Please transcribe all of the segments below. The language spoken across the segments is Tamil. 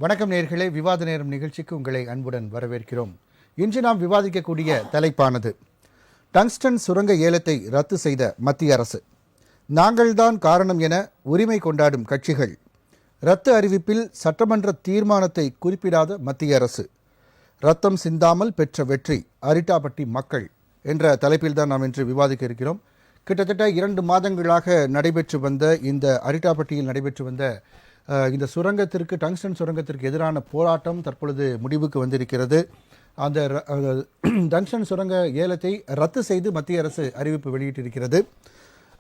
வணக்கம் நேயர்களே, விவாத நேரம் நிகழ்ச்சிக்கு உங்களை அன்புடன் வரவேற்கிறோம். இன்று நாம் விவாதிக்கக்கூடிய தலைப்பானது டங்ஸ்டன் சுரங்க ஏலத்தை ரத்து செய்த மத்திய அரசு, நாங்கள்தான் காரணம் என உரிமை கொண்டாடும் கட்சிகள், ரத்து அறிவிப்பில் சட்டமன்ற தீர்மானத்தை குறிப்பிடாத மத்திய அரசு, ரத்தம் சிந்தாமல் பெற்ற வெற்றி அரிட்டாபட்டி மக்கள் என்ற தலைப்பில்தான் நாம் இன்று விவாதிக்க இருக்கிறோம். கிட்டத்தட்ட 2 மாதங்களாக நடைபெற்று வந்த இந்த அரிட்டாபட்டியில் நடைபெற்று வந்த இந்த சுரங்கத்திற்கு, டங்ஸ்டன் சுரங்கத்திற்கு எதிரான போராட்டம் தற்பொழுது முடிவுக்கு வந்திருக்கிறது. அந்த டங்ஸ்டன் சுரங்க ஏலத்தை ரத்து செய்து மத்திய அரசு அறிவிப்பு வெளியிட்டிருக்கிறது.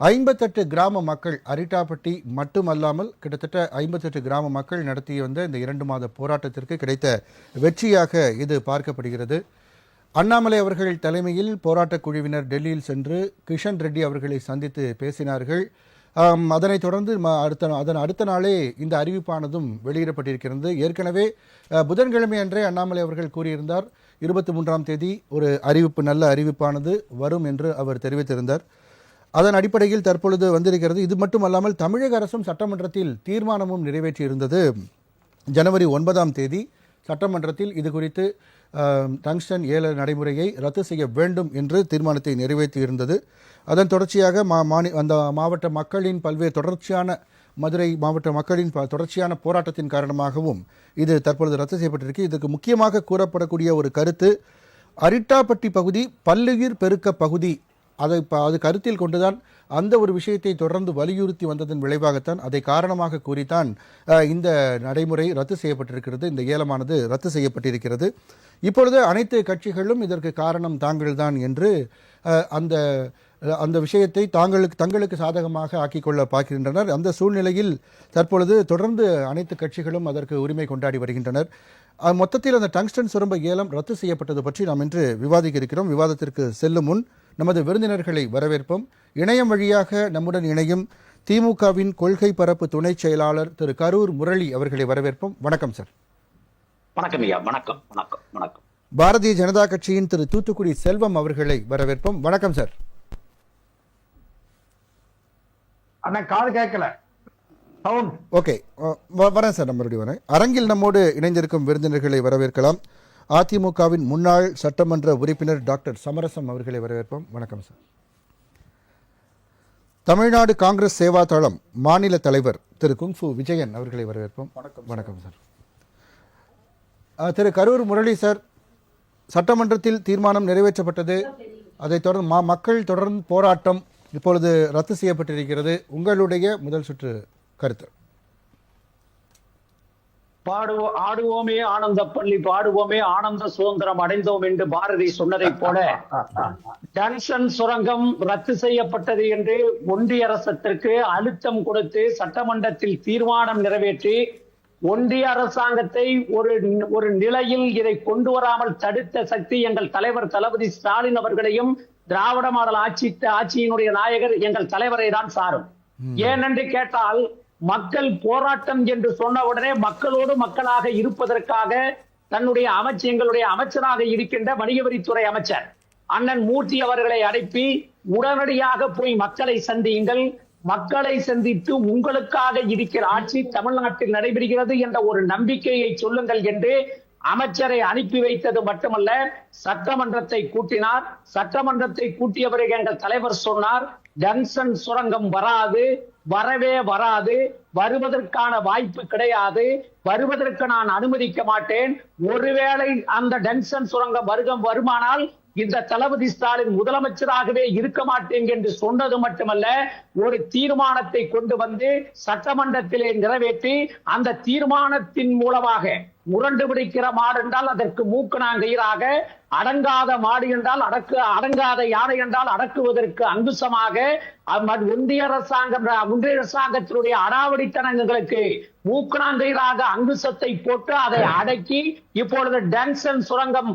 58 கிராம மக்கள், அரிட்டாபட்டி மட்டுமல்லாமல் கிட்டத்தட்ட 58 கிராம மக்கள் நடத்தி வந்த இந்த 2 மாத போராட்டத்திற்கு கிடைத்த வெற்றியாக இது பார்க்கப்படுகிறது. அண்ணாமலை அவர்கள் தலைமையில் போராட்டக் குழுவினர் டெல்லியில் சென்று கிஷன் ரெட்டி அவர்களை சந்தித்து பேசினார்கள். அதனைத் தொடர்ந்து அடுத்த நாளே இந்த அறிவிப்பானதும் வெளியிடப்பட்டிருக்கிறது. ஏற்கனவே புதன்கிழமை அன்றே அண்ணாமலை அவர்கள் கூறியிருந்தார், 23ஆம் தேதி ஒரு அறிவிப்பு, நல்ல அறிவிப்பானது வரும் என்று அவர் தெரிவித்திருந்தார். அதன் அடிப்படையில் தற்பொழுது வந்திருக்கிறது. இது மட்டுமல்லாமல் தமிழக அரசும் சட்டமன்றத்தில் தீர்மானமும் நிறைவேற்றியிருந்தது. ஜனவரி 9ஆம் தேதி சட்டமன்றத்தில் இது குறித்து டங்ஸ்டன் ஏல நடைமுறையை ரத்து செய்ய வேண்டும் என்று தீர்மானத்தை நிறைவேற்றியிருந்தது. அதன் தொடர்ச்சியாக அந்த மாவட்ட மக்களின் பல்வேறு தொடர்ச்சியான, மதுரை மாவட்ட மக்களின் தொடர்ச்சியான போராட்டத்தின் காரணமாகவும் இது தற்பொழுது ரத்து செய்யப்பட்டிருக்கு. இதுக்கு முக்கியமாக கூறப்படக்கூடிய ஒரு கருத்து, அரிட்டாபட்டி பகுதி பல்லுயிர் பெருக்க பகுதி, அது கருத்தில் கொண்டுதான் அந்த ஒரு விஷயத்தை தொடர்ந்து வலியுறுத்தி வந்ததன் விளைவாகத்தான், அதை காரணமாக கூறித்தான் இந்த நடைமுறை ரத்து செய்யப்பட்டிருக்கிறது, இந்த ஏலமானது ரத்து செய்யப்பட்டிருக்கிறது. இப்பொழுது அனைத்து கட்சிகளும் இதற்கு காரணம் தாங்கள்தான் என்று அந்த விஷயத்தை தங்களுக்கு சாதகமாக ஆக்கிக்கொள்ள பார்க்கின்றனர். அந்த சூழ்நிலையில் தற்பொழுது தொடர்ந்து அனைத்து கட்சிகளும் அதற்கு உரிமை கொண்டாடி வருகின்றனர். மொத்தத்தில் அந்த டங்ஸ்டன் சுரங்க ஏலம் ரத்து செய்யப்பட்டது பற்றி நாம் இன்று விவாதிக்க இருக்கிறோம். விவாதத்திற்கு செல்லும் முன் நமது விருந்தினர்களை வரவேற்போம். இணையம் வழியாக நம்முடன் இணையும் திமுகவின் கொள்கை பரப்பு துணை செயலாளர் திரு கரூர் முரளி அவர்களை வரவேற்போம். வணக்கம் சார். வணக்கம் ஐயா. வணக்கம் வணக்கம் வணக்கம். பாரதிய ஜனதா கட்சியின் திரு தூத்துக்குடி செல்வம் அவர்களை வரவேற்போம். வணக்கம் சார். அண்ணா காது கேட்கல. ஓகே, வரேன் சார். மறுபடியும் வரேன். அரங்கில் நம்மோடு இணைந்திருக்கும் விருந்தினர்களை வரவேற்கலாம். அதிமுகவின் முன்னாள் சட்டமன்ற உறுப்பினர் டாக்டர் சமரசம் அவர்களை வரவேற்போம். வணக்கம் சார். தமிழ்நாடு காங்கிரஸ் சேவா தளம் மாநில தலைவர் திரு குங்ஃபு விஜயன் அவர்களை வரவேற்போம். வணக்கம் சார். திரு கரூர் முரளி சார், சட்டமன்றத்தில் தீர்மானம் நிறைவேற்றப்பட்டது, அதைத் தொடர்ந்து மக்கள் தொடர்ந்து போராட்டம் இப்பொழுது ரத்து செய்யப்பட்டிருக்கிறது. உங்களுடைய முதல் சுற்று கருத்து. ஆடுவோமே ஆனந்த பள்ளி பாடுவோமே ஆனந்த சுதந்திரம் அடைந்தோம் என்று பாரதி சொன்னதை போல டங்ஸ்டன் சுரங்கம் ரத்து செய்யப்பட்டது என்று ஒன்றிய அரசத்திற்கு அழுத்தம் கொடுத்து சட்டமன்றத்தில் தீர்மானம் நிறைவேற்றி ஒன்றிய அரசாங்கத்தை ஒரு நிலையில் இதை கொண்டு வராமல் தடுத்த சக்தி எங்கள் தலைவர் தளபதி ஸ்டாலின் அவர்களையும் திராவிட மாடல் ஆட்சியினுடைய நாயகர் எங்கள் தலைவரை தான் சாரும். ஏனென்று கேட்டால், மக்கள் போராட்டம் என்று சொன்ன உடனே மக்களோடு மக்களாக இருப்பதற்காக தன்னுடைய எங்களுடைய அமைச்சராக இருக்கின்ற வணிக வரித்துறை அமைச்சர் அண்ணன் மூர்த்தி அவர்களை அனுப்பி உடனடியாக போய் மக்களை சந்தியுங்கள், மக்களை சந்தித்து உங்களுக்காக இருக்கிற ஆட்சி தமிழ்நாட்டில் நடைபெறுகிறது என்ற ஒரு நம்பிக்கையை சொல்லுங்கள் என்று அமைச்சரை அனுப்பி வைத்தது மட்டுமல்ல, சட்டமன்றத்தை கூட்டினார். சட்டமன்றத்தை கூட்டிய பிறகு எங்கள் தலைவர் சொன்னார், டங்ஸ்டன் சுரங்கம் வராது, வரவே வராது, வருவதற்கான வாய்ப்பு கிடையாது, வருவதற்கு நான் அனுமதிக்க மாட்டேன். ஒருவேளை அந்த டங்ஸ்டன் சுரங்கம் வருமானால் இந்த தளபதி ஸ்டாலின் முதலமைச்சராகவே இருக்க மாட்டேன் என்று சொன்னது மட்டுமல்ல, ஒரு தீர்மானத்தை கொண்டு வந்து சட்டமன்றத்திலே நிறைவேற்றி அந்த தீர்மானத்தின் மூலமாக முரண்டு பிடிக்கிற மாடு என்றால் அதற்கு மூக்கணாங்கயிறாக, அடங்காத மாடு என்றால் அடங்காத யானை என்றால் அடக்குவதற்கு அங்குசமாக ஒன்றிய அரசாங்கத்தினுடைய அடாவடித்தனங்களுக்கு மூக்கணாங்கயிறாக அங்குசத்தை போட்டு அதை அடக்கி இப்பொழுது டங்ஸ்டன் சுரங்கம்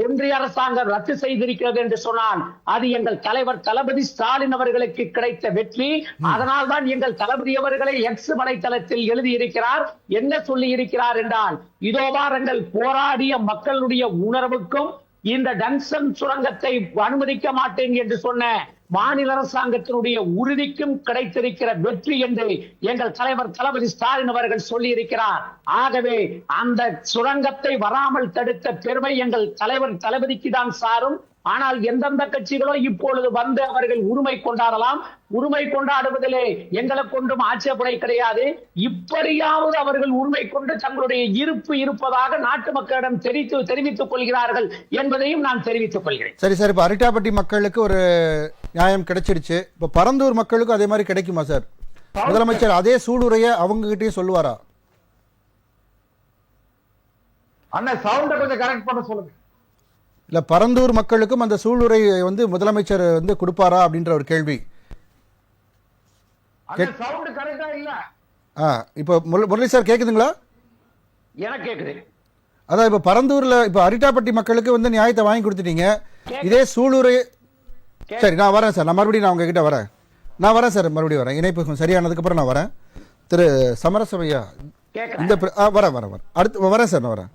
ஒன்றிய அரசாங்கம் ரத்து செய்திருக்கிறது என்று சொன்னால் அது எங்கள் தலைவர் தளபதி ஸ்டாலின் அவர்களுக்கு கிடைத்த வெற்றி. அதனால் தான் எங்கள் தளபதி அவர்களை எக்ஸ் வலைத்தளத்தில் எழுதியிருக்கிறார். என்ன சொல்லி இருக்கிறார் என்றால், இதோ வாருங்கள், போராடிய மக்களுடைய உணர்வுக்கும் இந்த டங்ஸ்டன் சுரங்கத்தை அனுமதிக்க மாட்டேன் என்று சொன்ன மாநில அரசாங்கத்தினுடைய உறுதிக்கும் கிடைத்திருக்கிற வெற்றி என்று எங்கள் தலைவர் தளபதி ஸ்டாலின் அவர்கள் சொல்லி இருக்கிறார். ஆகவே அந்த சுரங்கத்தை வராமல் தடுத்த பெருமை எங்கள் தலைவர் தளபதிக்கு தான் சாரும். ஆனால் எந்தெந்த கட்சிகளோ இப்பொழுது வந்து அவர்கள் உரிமை கொண்டாடலாம். உரிமை கொண்டாடுவதிலே எங்களுக்கு ஒன்றும் ஆட்சேபனை கிடையாது. இப்படியாவது அவர்கள் உரிமை கொண்டு தங்களுடைய இருப்பு இருப்பதாக நாட்டு மக்களிடம் தெரிவித்துக் கொள்கிறார்கள் என்பதையும் நான் தெரிவித்துக் கொள்கிறேன். சரி சார், இப்ப அரிட்டாப்பட்டி மக்களுக்கு ஒரு நியாயம் கிடைச்சிருச்சு. இப்ப பரந்தூர் மக்களுக்கும் அதே மாதிரி கிடைக்குமா சார்? முதலமைச்சர் அதே சூளுரைய அவங்க கிட்டயும் சொல்லுவாரா? அண்ணா சவுண்ட கொஞ்சம் கரெக்ட் பண்ண சொல்லுங்க. இல்ல பரந்தூர் மக்களுக்கும் அந்த சூளுரை வந்து முதலமைச்சர் வந்து கொடுப்பாரா அப்படின்ற ஒரு கேள்வி. சவுண்ட் கரெக்டா இல்ல. இப்போ முரளி சார் கேக்குதுங்களா? எனக்கு கேக்குது. அதான் இப்ப பரந்தூர்ல இப்ப அரிட்டாப்பட்டி மக்களுக்கு வந்து நியாயத்தை வாங்கி கொடுத்துட்டீங்க. இதே சூளுரை சரி நான் வரேன் சார், நான் மறுபடியும் நான் உங்ககிட்ட வரேன். நான் வரேன் சார், மறுபடியும் வரேன். இணைப்பு சரியானதுக்கு அப்புறம் நான் வரேன். திரு சமரசமையா இந்த வரேன் வரேன் வரேன் அடுத்து வரேன் சார், நான் வரேன்.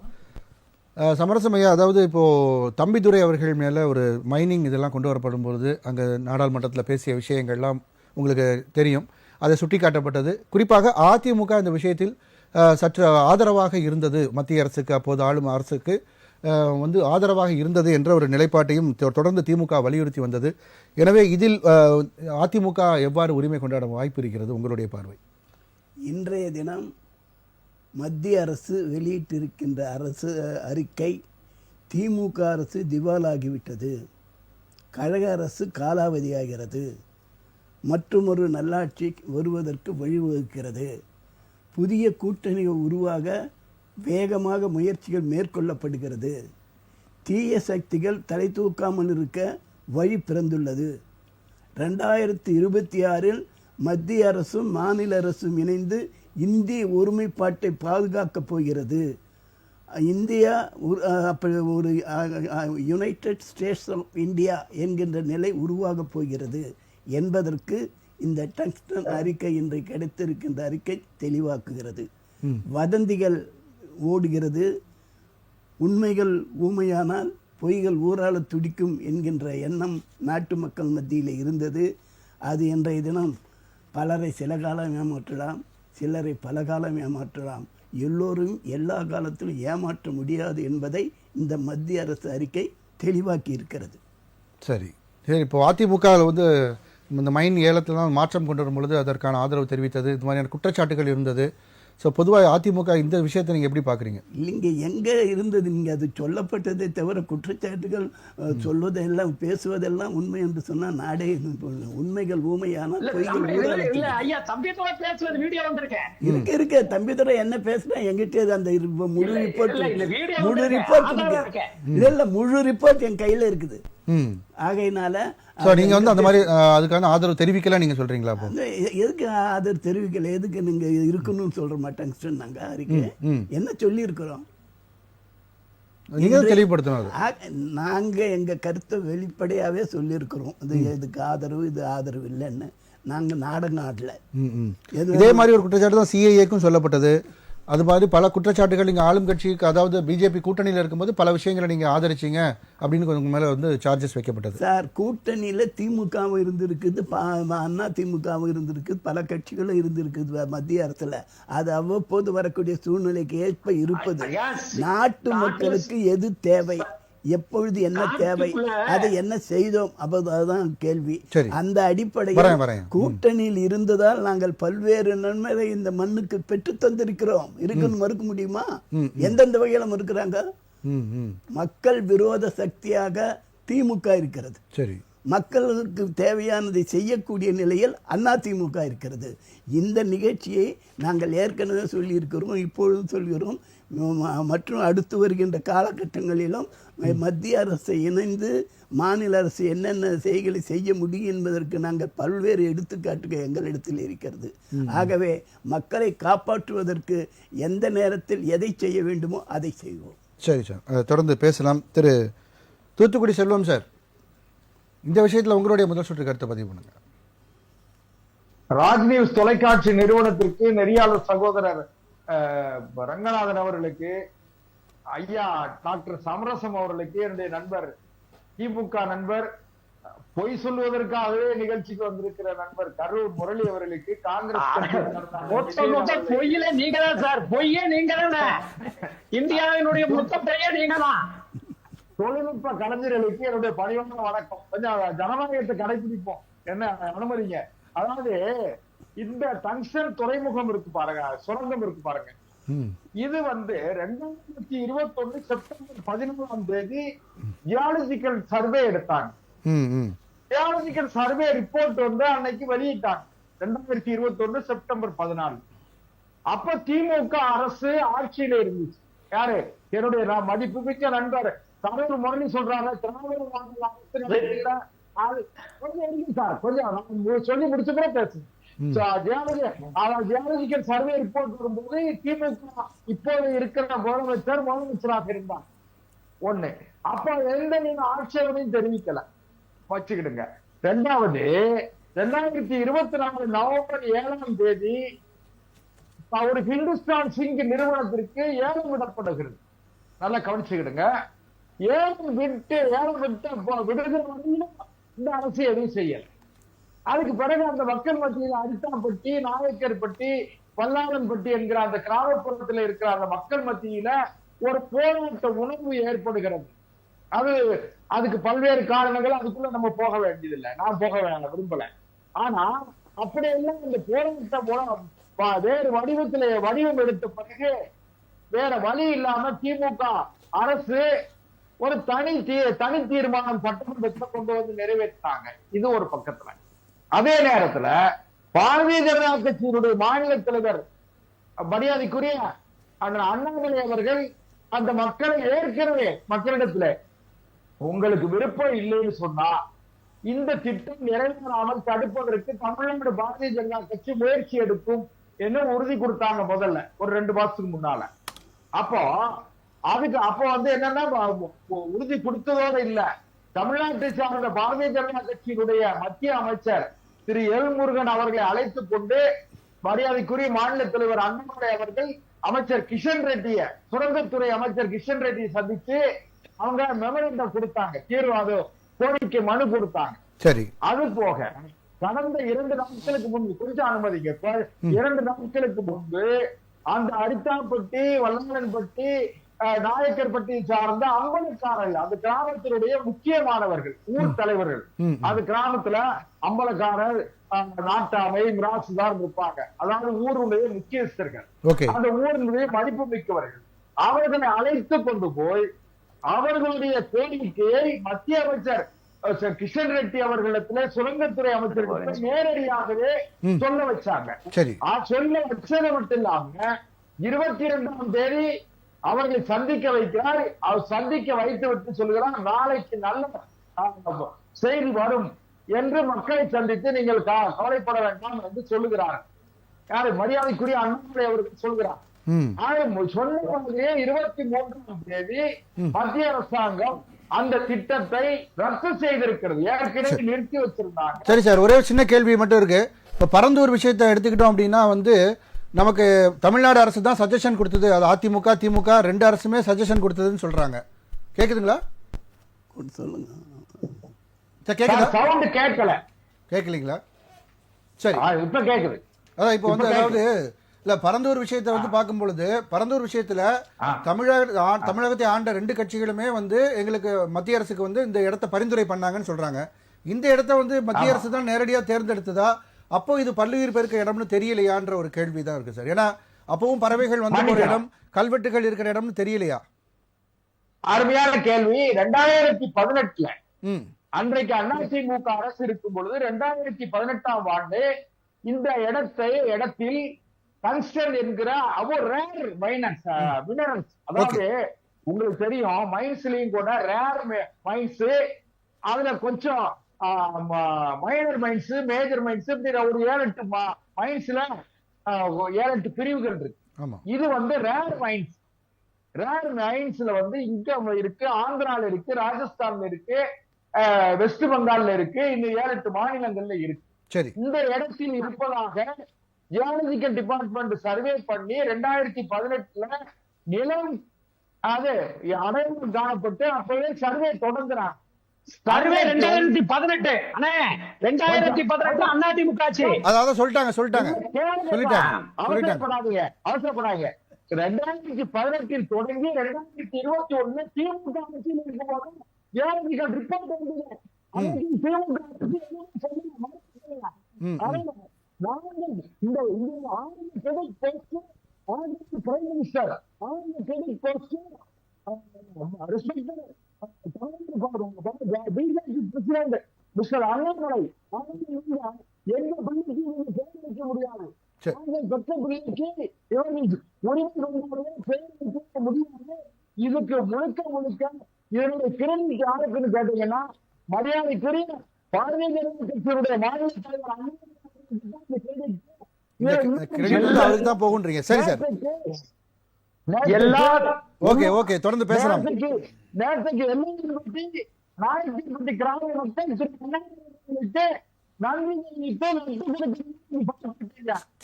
சமரசமையா, அதாவது இப்போது தம்பிதுரை அவர்கள் மேலே ஒரு மைனிங் இதெல்லாம் கொண்டு வரப்படும் பொழுது அங்கே நாடாளுமன்றத்தில் பேசிய விஷயங்கள்லாம் உங்களுக்கு தெரியும். அதை சுட்டி காட்டப்பட்டது. குறிப்பாக அதிமுக இந்த விஷயத்தில் சற்று ஆதரவாக இருந்தது, மத்திய அரசுக்கு அப்போது ஆளும் அரசுக்கு வந்து ஆதரவாக இருந்தது என்ற ஒரு நிலைப்பாட்டையும் தொடர்ந்து திமுக வலியுறுத்தி வந்தது. எனவே இதில் அதிமுக எவ்வாறு உரிமை கொண்டாட வாய்ப்பு இருக்கிறது உங்களுடைய பார்வை? இன்றைய தினம் மத்திய அரசு வெளியிட்டிருக்கின்ற அரசு அறிக்கை, திமுக அரசு திவாலாகிவிட்டது, கழக அரசு காலாவதியாகிறது, மற்றொரு நல்லாட்சி வருவதற்கு வழிவகுக்கிறது, புதிய கூட்டணிகள் உருவாக வேகமாக முயற்சிகள் மேற்கொள்ளப்படுகிறது, தீய சக்திகள் தலை தூக்காமல் இருக்க வழி பிறந்துள்ளது, 2026 மத்திய அரசும் மாநில அரசும் இணைந்து இந்திய ஒருமைப்பாட்டை பாதுகாக்கப் போகிறது, இந்தியா அப்படி ஒரு யுனைடெட் ஸ்டேட்ஸ் ஆஃப் இந்தியா என்கின்ற நிலை உருவாகப் போகிறது என்பதற்கு இந்த டங்ஸ்டன் அறிக்கை இன்று கிடைத்திருக்கின்ற அறிக்கை தெளிவாக்குகிறது. வதந்திகள் ஓடுகிறது, உண்மைகள் ஊமையானால் பொய்கள் ஊராள துடிக்கும் என்கின்ற எண்ணம் நாட்டு மக்கள் மத்தியில் இருந்தது. அது இன்றைய தினம் பலரை சில காலம் ஏமாற்றலாம், சிலரை பல காலம் ஏமாற்றலாம், எல்லோரும் எல்லா காலத்திலும் ஏமாற்ற முடியாது என்பதை இந்த மத்திய அரசு அறிக்கை தெளிவாக்கி இருக்கிறது. சரி சரி, இப்போ அதிமுக வந்து இந்த மைன் ஏலத்தில் மாற்றம் கொண்டு வரும் பொழுது அதற்கான ஆதரவு தெரிவித்தது, இது மாதிரியான குற்றச்சாட்டுகள் இருந்தது. ஸோ பொதுவாக அதிமுக இந்த விஷயத்தை நீங்கள் எப்படி பார்க்குறீங்க? இல்லைங்க, எங்கே இருந்தது? நீங்கள் அது சொல்லப்பட்டதை தவிர குற்றச்சாட்டுகள் சொல்வதெல்லாம் பேசுவதெல்லாம் உண்மை என்று சொன்னால் நாடே உண்மைகள் ஊமையானால் பொய்கள் இருக்க தம்பிதுரை என்ன பேசுனா எங்கிட்டே அந்த முழு ரிப்போர்ட் இல்ல முழு ரிப்போர்ட் என் கையில இருக்குது. ஆகையினால நீங்க வந்து அந்த மாதிரி அதுக்கான ஆதரவு தெரிவிக்கல நீங்க சொல்றீங்களா? எதுக்கு ஆதரவு தெரிவிக்கல? எதுக்கு நீங்க இருக்கணும்னு சொல்ற மாட்டாங்க. நாங்க அறிக்கை என்ன சொல்லி இருக்கிறோம், நீங்க தெளிவுபடுத்தணும். நாங்க எங்க கருத்தை வெளிப்படையாவே சொல்லி இருக்கிறோம். இது எதுக்கு ஆதரவு, இது ஆதரவு இல்லைன்னு. நாங்க நாடகம் ஆடல. இதே மாதிரி ஒரு குற்றச்சாட்டு தான் சிஐஏக்கும் சொல்லப்பட்டது. அது மாதிரி பல குற்றச்சாட்டுகள் நீங்கள் ஆளும் கட்சிக்கு, அதாவது பிஜேபி கூட்டணியில் இருக்கும்போது பல விஷயங்களை நீங்கள் ஆதரிச்சிங்க அப்படின்னு கொஞ்சம் மேலே வந்து சார்ஜஸ் வைக்கப்பட்டது. சார், கூட்டணியில் திமுகவும் இருந்திருக்குது, அண்ணா திமுகவும் இருந்திருக்குது, பல கட்சிகளும் இருந்திருக்குது மத்திய அரசில். அது அவ்வப்போது வரக்கூடிய சூழ்நிலைக்கு ஏற்ப இருப்பது. நாட்டு மக்களுக்கு எது தேவை, எப்பொழுது என்ன தேவை, அதை என்ன செய்தோம், அதுதான் கேள்வி. அந்த அடிப்படையில் கூட்டணியில் இருந்ததால் நாங்கள் பல்வேறு நன்மைகளை இந்த மண்ணுக்கு பெற்று தந்திருக்கிறோம். இருக்குன்னு மறுக்க முடியுமா? எந்தெந்த வகையில மறுக்கிறாங்க? மக்கள் விரோத சக்தியாக திமுக இருக்கிறது. சரி, மக்களுக்கு தேவையானதை செய்யக்கூடிய நிலையில் அதிமுக இருக்கிறது. இந்த நிகழ்ச்சியை நாங்கள் ஏற்கனவே சொல்லியிருக்கிறோம், இப்பொழுதும் சொல்கிறோம். மற்றும் அடுத்து வருகின்ற காலகட்டங்களிலும் மத்திய அரசை இணைந்து மாநில அரசு என்னென்ன செய்களை செய்ய முடியும் என்பதற்கு நாங்கள் பல்வேறு எடுத்துக்காட்டுகள் எங்களிடத்தில் இருக்கிறது. ஆகவே மக்களை காப்பாற்றுவதற்கு எந்த நேரத்தில் எதை செய்ய வேண்டுமோ அதை செய்வோம். சரி சார், தொடர்ந்து பேசலாம். திரு தூத்துக்குடி செல்வம் சார், இந்த விஷயத்தில் உங்களுடைய முதல் சுற்று கருத்தை பதிவு பண்ணுங்க. ராஜ் நியூஸ் தொலைக்காட்சி நிறுவனத்திற்கு நெறியாளர் சகோதரர் ரங்கநாதன் அவர்களுக்கு ஐயா டாக்டர் சமரசம் அவர்களுக்கு என்னுடைய நண்பர், திமுக நண்பர், பொய் சொல்வதற்காகவே நிகழ்ச்சிக்கு வந்திருக்கிற நண்பர் கரூர் முரளி அவர்களுக்கு காங்கிரஸ் பொய்யில நீங்க தான் சார், பொய்யே நீங்க தானே, இந்தியாவினுடைய மொத்த பொய்யே நீங்க தான். தொழில்நுட்ப கலைஞர்களுக்கு என்னுடைய பணிவான வணக்கம். கொஞ்சம் ஜனநாயகத்தை கடைபிடிப்போம், என்ன அனுமதிங்க. அதாவது இந்த டங்ஸ்டன் துறைமுகம் இருக்கு பாருங்க, சுரங்கம் இருக்கு பாருங்க, இது 2021 செப்டம்பர் 11ஆம் தேதி ஜியாலஜிக்கல் சர்வே எடுத்தாங்க. ஜியாலஜிக்கல் சர்வே ரிப்போர்ட் அன்னைக்கு வெளியிட்டாங்க 2021 செப்டம்பர் 14. அப்ப திமுக அரசு ஆட்சியில இருந்துச்சு. யாரு? என்னுடைய மதிப்புமிக்க நண்பர் கரூர் முரளி சொல்றாங்க, திராவிட மாடல் அரசு. கொஞ்சம் சொல்லி முடிச்ச கூட பேசுங்க. ஜியாலஜிக்கல் சர்வே ரிப்போர்ட் வரும்போது திமுக இப்போது இருக்கிற முதலமைச்சராக இருந்தார். ஒண்ணு, அப்ப எந்த நீங்க ஆட்சேபனையும் தெரிவிக்கல, வச்சுக்கிடுங்க. ரெண்டாவது, 2024 நவம்பர் 7ஆம் தேதி ஒரு ஹிந்துஸ்தான் சிங் நிறுவனத்திற்கு ஏலம் விடப்படுகிறது. நல்லா கவனிச்சுக்கிடுங்க. ஏலம் விட்டு விடுகிற வரையிலும் இந்த அரசு எதுவும் செய்யல. அதுக்கு பிறகு அந்த மக்கள் மத்தியில் அரித்தாப்பட்டி, நாயக்கர்பட்டி, வல்லாளன்பட்டி என்கிற அந்த கிராமப்புறத்தில் இருக்கிற அந்த மக்கள் மத்தியில ஒரு போராட்ட உணர்வு ஏற்படுகிறது. அதுக்கு பல்வேறு காரணங்கள், அதுக்குள்ள நம்ம போக வேண்டியதில்லை, நான் போக விரும்பல. ஆனா அப்படியெல்லாம் இந்த போராட்டம் வேறு வடிவம் எடுத்த பிறகு வேற வழி இல்லாம திமுக அரசு ஒரு தனி தீர்மானம் சட்டமன்றத்தில் கொண்டு வந்து நிறைவேற்றினாங்க. இது ஒரு பக்கத்துல. அதே நேரத்துல பாரதிய ஜனதா கட்சியினுடைய மாநில தலைவர் மரியாதைக்குரிய அண்ணாமலை அவர்கள் அந்த மக்களை ஏற்கனவே மக்களிடத்துல உங்களுக்கு விருப்பம் இல்லைன்னு சொன்னா இந்த திட்டம் நிறைவேறாமல் தடுப்பதற்கு தமிழ்நாடு பாரதிய ஜனதா கட்சி முயற்சி எடுக்கும் என்று உறுதி கொடுத்தாங்க முதல்ல ஒரு 2 மாசத்துக்கு முன்னால. அப்போ என்னன்னா உறுதி கொடுத்ததோட இல்ல, தமிழ்நாட்டை சார்ந்த பாரதிய ஜனதா கட்சியினுடைய மத்திய அமைச்சர் திரு எல் முருகன் அவர்களை அழைத்துக் கொண்டு மரியாதைக்குரிய மாநில தலைவர் அண்ணாமலை அவர்கள் அமைச்சர் கிஷன் ரெட்டிய, சுரங்கத்துறை அமைச்சர் கிஷன் ரெட்டியை சந்தித்து அவங்க மெமரண்டம் கொடுத்தாங்க, தீர்வு கோரிக்கை மனு கொடுத்தாங்க. சரி, அது போக கடந்த 2 நாட்களுக்கு முன்பு, கொஞ்சம் அனுமதிங்க, 2 நாட்களுக்கு முன்பு அந்த அரித்தாப்பட்டி, வல்லாளன்பட்டி, நாயக்கர்பட்டியை சார்ந்த அம்பலக்காரர்கள், அந்த கிராமத்தினுடைய முக்கியமானவர்கள், ஊர் தலைவர்கள், அது கிராமத்துல அம்பலக்காரர், நாட்டாமை, மிராசுதார் இருப்பாங்க. அதாவது ஊருடைய முக்கியஸ்தர்கள், அந்த ஊரினுடைய மதிப்பு மிக்கவர்கள். அவர்களை அழைத்து கொண்டு போய் அவர்களுடைய கோரிக்கையை மத்திய அமைச்சர் கிஷன் ரெட்டி அவர்களிடத்துல சுரங்கத்துறை அமைச்சர் நேரடியாகவே சொல்ல வச்சாங்க. சொல்ல வச்சது மட்டும் இல்லாம 22ஆம் தேதி அவர்களை சந்திக்க வைக்கிறார். அவர் சந்திக்க வைத்து விட்டு சொல்கிறார், நாளைக்கு நல்ல செய்தி வரும் என்று மக்களை சந்தித்து நீங்கள் கவலைப்பட வேண்டாம் என்று சொல்லுகிறார். யாரு? மரியாதைக்குரிய அண்ணாமலை அவருக்கு சொல்கிறார். சொன்ன 23ஆம் தேதி மத்திய அரசாங்கம் அந்த திட்டத்தை ரத்து செய்திருக்கிறது, ஏற்கனவே நிறுத்தி வச்சிருந்தாங்க. சரி சார், ஒரே சின்ன கேள்வி மட்டும் இருக்கு. இப்ப பரந்தூர் விஷயத்தை எடுத்துக்கிட்டோம் அப்படின்னா நமக்கு தமிழ்நாடு அரசு தான் சஜஷன் கொடுத்தது, அது அதிமுக திமுக 2 அரசுமே சஜஷன் கொடுத்ததுன்னு சொல்றாங்க. கேக்குதுங்களா? சொல்லுங்க. சவுண்ட் கேட்கல. கேட்கலீங்களா? சரி, இப்ப கேக்குது. அதான் இப்போ அதாவது இல்ல, பரந்தூர் விஷயத்தை பார்க்கும் பொழுது, பரந்தூர் விஷயத்துல தமிழகத்தை ஆண்ட 2 கட்சிகளுமே எங்களுக்கு மத்திய அரசுக்கு இந்த இடத்தை பரிந்துரை பண்ணாங்கன்னு சொல்றாங்க. இந்த இடத்தை மத்திய அரசு தான் நேரடியா தேர்ந்தெடுத்ததா? அப்போ இது பல்லுயிர் பெருக்க இடம்னு தெரியலையான்ற ஒரு கேள்விதான் இருக்கு சார். ஏன்னா அப்பவும் பறவைகள் ஒரு இடம், கல்வெட்டுகள் இருக்கிற இடம்னு தெரியலையா? அருமையான கேள்வி. 2018 அன்றைக்கு அதிமுக அரசு இருக்கும் பொழுது 2018ஆம் ஆண்டு இந்த இடத்தில் டங்ஸ்டன் என்கிற ரேர் மினரல்ஸ், அதாவது உங்களுக்கு தெரியும் மைன்ஸ்லயும் கூட ரேர் மைன்ஸ், அதுல கொஞ்சம் மைனர் மைன்ஸ், மேஜர் மைன்ஸ், இப்படி ஒரு 7-8 மைன்ஸ்ல 7-8 பிரிவுகள் இருக்கு. இது ரேர் மைன்ஸ். ரேர் மைன்ஸ்ல இங்க இருக்கு, ஆந்திரால இருக்கு, ராஜஸ்தான்ல இருக்கு, வெஸ்ட் பெங்கால்ல இருக்கு, இன்னும் 7-8 மாநிலங்கள்ல இருக்கு. இந்த இடத்தில் இருப்பதாக ஜியாலஜிக்கல் டிபார்ட்மெண்ட் சர்வே பண்ணி 2018 நிலம் அது அடையாளம் காணப்பட்டு அப்பவே சர்வே தொடங்குறான். சர்வே 2018 அண்ணே 2018 அதிமுக ஆட்சி. அதாவது சொல்லிட்டாங்க அவசரப்படாதீங்க. 2018 தொடங்கி 2021 திமுக ஆட்சியில் இருக்கும்போது ஏழைகள் ரிப்போர்ட் வந்தது. DMK prime minister BJP president mister Annamalai எந்த பள்ளிக்கு பேர் வைக்க முடியாது. பெற்ற பிள்ளைக்கு இவர்கள் உரிமை பேர் வைக்க முடியாது. இதுக்கு முழுக்க இதனுடைய கிரெடிட் யாருக்குன்னு கேட்டீங்கன்னா மரியாதைக்குரிய பாரதிய ஜனதா கட்சியினுடைய மாநில தலைவர் அவருக்கு தான் போகுன்றீங்க. சரி சார், ஓகே தொடர்ந்து பேசலாம். நேரத்துக்கு நாயக்கன்பட்டி கிராம மக்கள்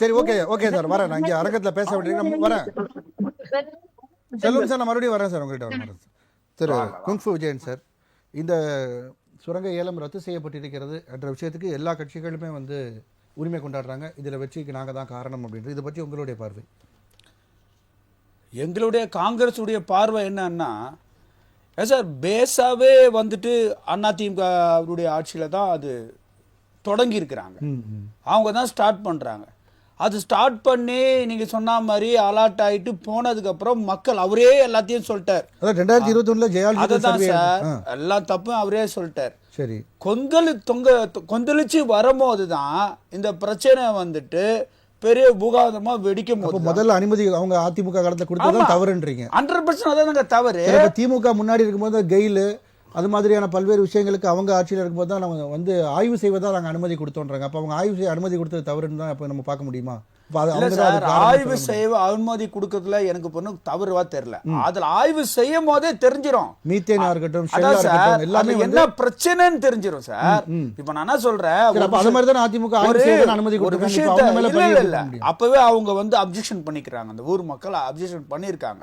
சரி, ஓகே சார், வரேன். நான் இங்கே அரங்கத்தில் பேச வேண்டிய வரேன். செல்வம் சார், நான் மறுபடியும் வரேன் சார், உங்கள்கிட்ட வரேன். திரு குங்ஃபு விஜயன் சார், இந்த சுரங்க ஏலம் ரத்து செய்யப்பட்டிருக்கிறது என்ற விஷயத்துக்கு எல்லா கட்சிகளுமே வந்து உரிமை கொண்டாடுறாங்க. இதில் வெற்றிக்கு நாங்கள் தான் காரணம் அப்படின்றது. இதை பற்றி உங்களுடைய பார்வை? எங்களுடைய காங்கிரஸ் உடைய பார்வை என்னன்னா சார், பேஸாவே வந்துட்டு அதிமுக அவருடைய ஆட்சியில் தான் அது தொடங்கி இருக்கிறாங்க. அவங்க தான் ஸ்டார்ட் பண்ணுறாங்க. அது ஸ்டார்ட் பண்ணி நீங்க சொன்ன மாதிரி அலர்ட் ஆயிட்டு போனதுக்கு அப்புறம் மக்கள் அவரே எல்லாத்தையும் சொல்லிட்டார். 2021 ஜெயலலிதா சார் எல்லாம் தப்பு அவரே சொல்லிட்டார். சரி, கொந்தளிச்சு வரும்போது தான் இந்த பிரச்சனை வந்துட்டு பெரிய பூகாதமா வெடிக்கும் போது முதல்ல அனுமதி அவங்க அதிமுக காலத்துல கொடுத்ததான் தவறுன்றீங்க. 100% அதான் தவறு. திமுக முன்னாடி இருக்கும்போது கெயில் அது மாதிரியான பல்வேறு விஷயங்களுக்கு அவங்க ஆட்சியில் இருக்கும்போது தான் நம்ம வந்து ஆய்வு செய்வதா நாங்கள் அனுமதி கொடுத்தோன்றாங்க. அப்போ அவங்க ஆய்வு செய்ய அனுமதி கொடுத்தது தவறுன்னு தான் இப்போ நம்ம பார்க்க முடியுமா? ஆய்வு செய்ய அனுமதி கொடுக்கறதுல எனக்கு பொண்ணு தவறுவா தெரியல. அதுல ஆய்வு செய்யும் போதே தெரிஞ்சிடும். மீத்தேனா இருக்கட்டும், எல்லாமே என்ன பிரச்சனைன்னு தெரிஞ்சிடும் சார். இப்ப நான் என்ன சொல்றேன், அது மாதிரி தான் அதிமுக அனுமதி ஒரு விஷயத்த அப்பவே அவங்க வந்து அப்ஜெக்ஷன் பண்ணிக்கிறாங்க. அந்த ஊர் மக்கள் அப்ஜெக்ஷன் பண்ணிருக்காங்க.